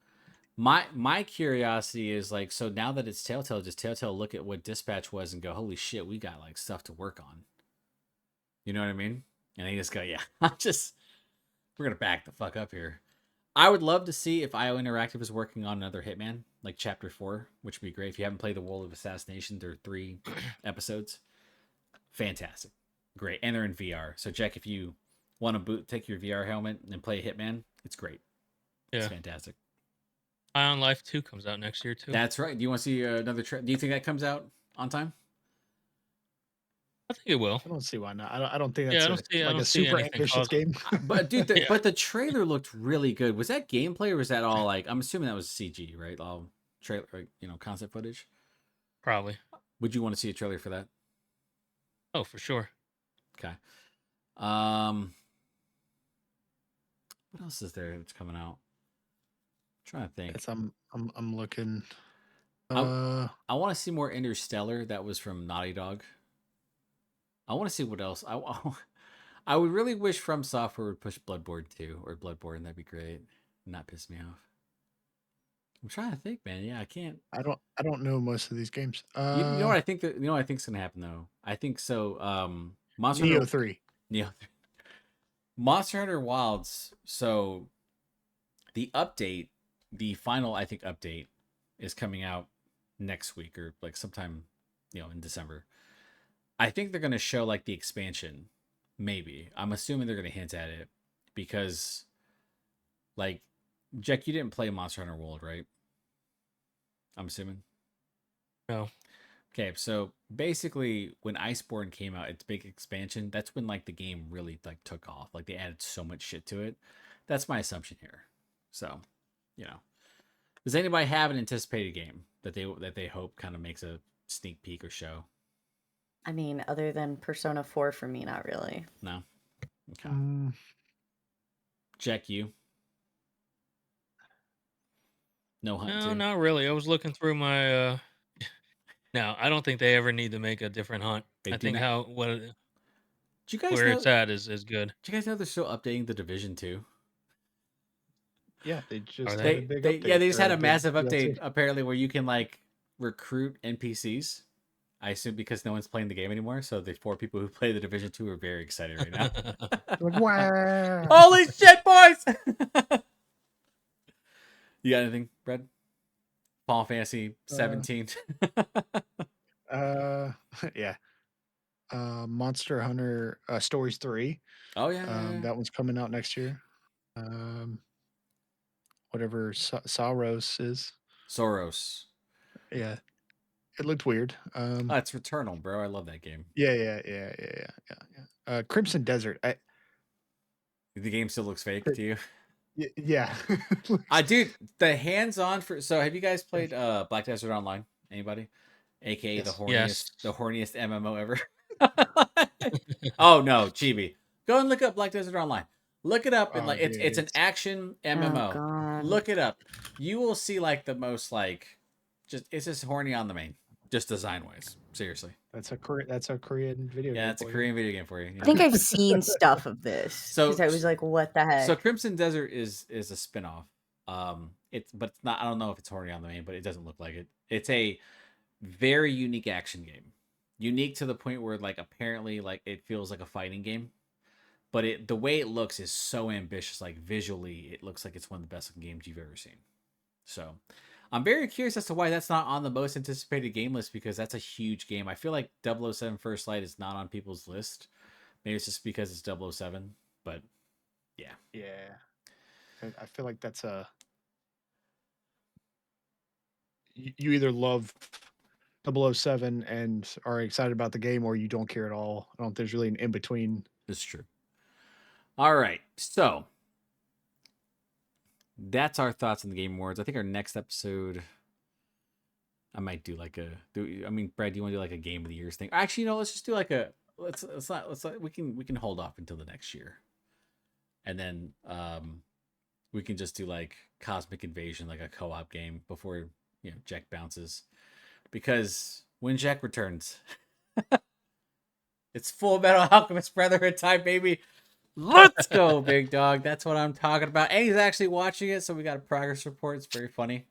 my curiosity is like, so now that it's Telltale, does Telltale look at what Dispatch was and go, holy shit, we got like stuff to work on? You know what I mean? And they just go, yeah, we're gonna back the fuck up here. I would love to see if IO Interactive is working on another Hitman, like Chapter 4, which would be great. If you haven't played The World of Assassination, there are 3 episodes. Fantastic. Great. And they're in VR. So, Jack, if you want to take your VR helmet and play Hitman, it's great. Yeah. It's fantastic. Ion Life 2 comes out next year, too. That's right. Do you want to see another do you think that comes out on time? I think it will. I don't see why not. I don't think Yeah, that's I don't a see super anything ambitious causing- game. But dude, Yeah. but the trailer looked really good. Was that gameplay or was that all like? I'm assuming that was CG, right? All trailer, concept footage. Probably. Would you want to see a trailer for that? Oh, for sure. Okay. What else is there that's coming out? I'm trying to think. Yes, I'm looking. I want to see more Interstellar. That was from Naughty Dog. I want to see what else. I would really wish From Software would push Bloodborne 2 or Bloodborne. That'd be great. Not piss me off. I'm trying to think, man. Yeah, I can't. I don't know most of these games. You know what I think that I think's gonna happen though. I think so. Monster Neo Hunter 3. Neo Monster Hunter Wilds. So the update, the final I think update, is coming out next week or like sometime, in December. I think they're gonna show like the expansion. Maybe. I'm assuming they're gonna hint at it because, like, Jack, you didn't play Monster Hunter World, right? I'm assuming. No. Okay, so basically, when Iceborne came out, its big expansion, that's when like the game really like took off. Like they added so much shit to it. That's my assumption here. So, does anybody have an anticipated game that they hope kind of makes a sneak peek or show? I mean, other than Persona 4 for me, not really. No. Okay. Jack, you. No Hunt. No, too? not really. I was looking through my. No, I don't think they ever need to make a different Hunt. They I do think not- where Do you guys know? it's at is good. Do you guys know they're still updating the Division 2? Yeah, they just Are had they? a big They update. just or had a a big massive DLC. update apparently where you can like recruit NPCs. I assume because no one's playing the game anymore, so the 4 people who play the Division 2 are very excited right now. Like, wow. Holy shit, boys! You got anything, Brad? Final Fantasy 17. Yeah. Monster Hunter Stories 3. Oh yeah. That one's coming out next year. Whatever Saros is. Soros. Yeah. It looked weird. Oh, it's Returnal, bro. I love that game. Yeah. Crimson Desert. The game still looks fake to you. Yeah. Dude, the hands-on for have you guys played Black Desert Online? Anybody? AKA Yes. the horniest Yes. the horniest MMO ever. Oh no, Chibi. Go and look up Black Desert Online. Look it up and Oh, like it's dude, an action MMO. Oh, God. Look it up. You will see like the most like it's just horny on the main. Just design wise. Seriously. That's a Korean video game. Yeah, it's a for you. Korean video game for you. I think I've seen stuff of this. So- So I was like, what the heck? So Crimson Desert is a spinoff. but it's not. I don't know if it's horny on the main, but it doesn't look like it. It's a very unique action game, unique to the point where like apparently like it feels like a fighting game, but the way it looks is so ambitious. Like visually, it looks like it's one of the best looking games you've ever seen. So I'm very curious as to why that's not on the most anticipated game list, because that's a huge game. I feel like 007 First Light is not on people's list. Maybe it's just because it's 007, but yeah. I feel like that's you either love 007 and are excited about the game, or you don't care at all. I don't think there's really an in between. It's true. All right, so that's our thoughts on the Game Awards. I think our next episode, I might do like I mean, Brad, do you want to do like a Game of the Years thing? Actually, let's just do like let's not we can hold off until the next year, and then we can just do like Cosmic Invasion, like a co-op game before Jack bounces, because when Jack returns, it's Full Metal Alchemist Brotherhood time, baby. Let's go, big dog. That's what I'm talking about. And he's actually watching it, so we got a progress report. It's very funny.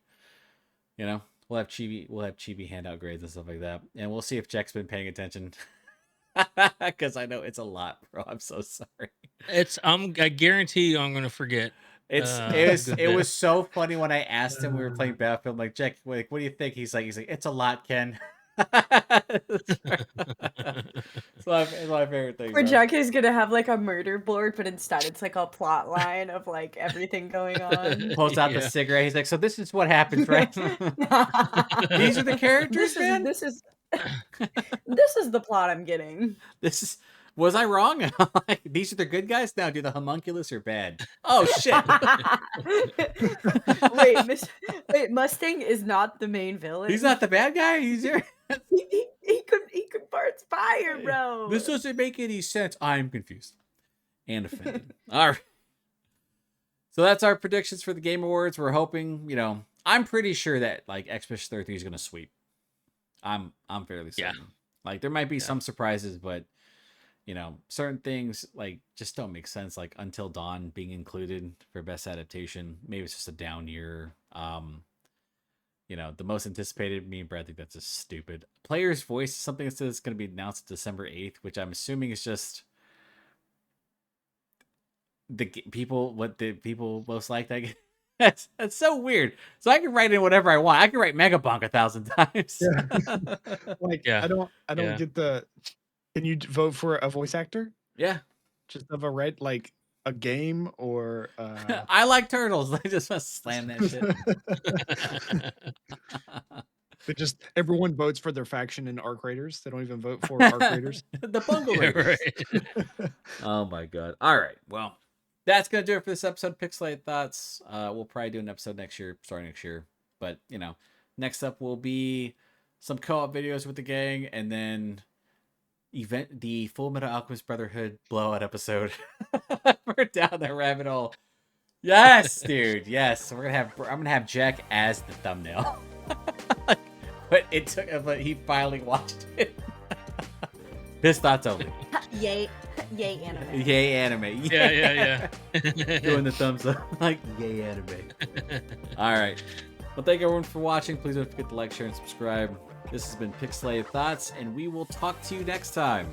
We'll have Chibi handout grades and stuff like that, and we'll see if Jack's been paying attention. Because I know it's a lot, bro. I'm so sorry. I guarantee you, I'm gonna forget. It was so funny when I asked him. We were playing Battlefield. I'm like, Jack, what do you think? He's like, it's a lot, Ken. It's my favorite thing. Where Jack is gonna have like a murder board, but instead it's like a plot line of like everything going on. Pulls out the cigarette. He's like, so this is what happens, right? These are the characters, man. This is the plot I'm getting. Was I wrong? These are the good guys? Now, do the homunculus are bad? Oh, shit. Wait, Mustang is not the main villain. He's not the bad guy? He's here. he converts fire, bro. This doesn't make any sense. I'm confused and offended. All right. So that's our predictions for the Game Awards. We're hoping, I'm pretty sure that like Expedition 33 is going to sweep. I'm fairly certain. Yeah. Like there might be some surprises, but certain things like just don't make sense. Like Until Dawn being included for best adaptation. Maybe it's just a down year. The most anticipated, me and Brad think that's just stupid. Player's Voice is something that says it's going to be announced December 8th, which I'm assuming is just what the people most like that game. That's so weird. So I can write in whatever I want. I can write Megabonk 1,000 times. I don't get the. Can you vote for a voice actor? Yeah. Just of a game or. I like turtles. I just want to slam that shit. Everyone votes for their faction in Arc Raiders. They don't even vote for Arc Raiders. The Bungle Raiders. Right. Oh my god. All right. Well, that's gonna do it for this episode. Pixelated Thoughts. We'll probably do an episode starting next year. But next up will be some co-op videos with the gang, and then the Full Metal Alchemist Brotherhood blowout episode. We're down that rabbit hole. Yes, dude. Yes. I'm gonna have Jack as the thumbnail. But he finally watched it. His thoughts only. Yay anime. Yay anime. Yeah. Doing the thumbs up. Like, yay anime. All right. Well, thank everyone for watching. Please don't forget to like, share, and subscribe. This has been Pixelated Thoughts, and we will talk to you next time.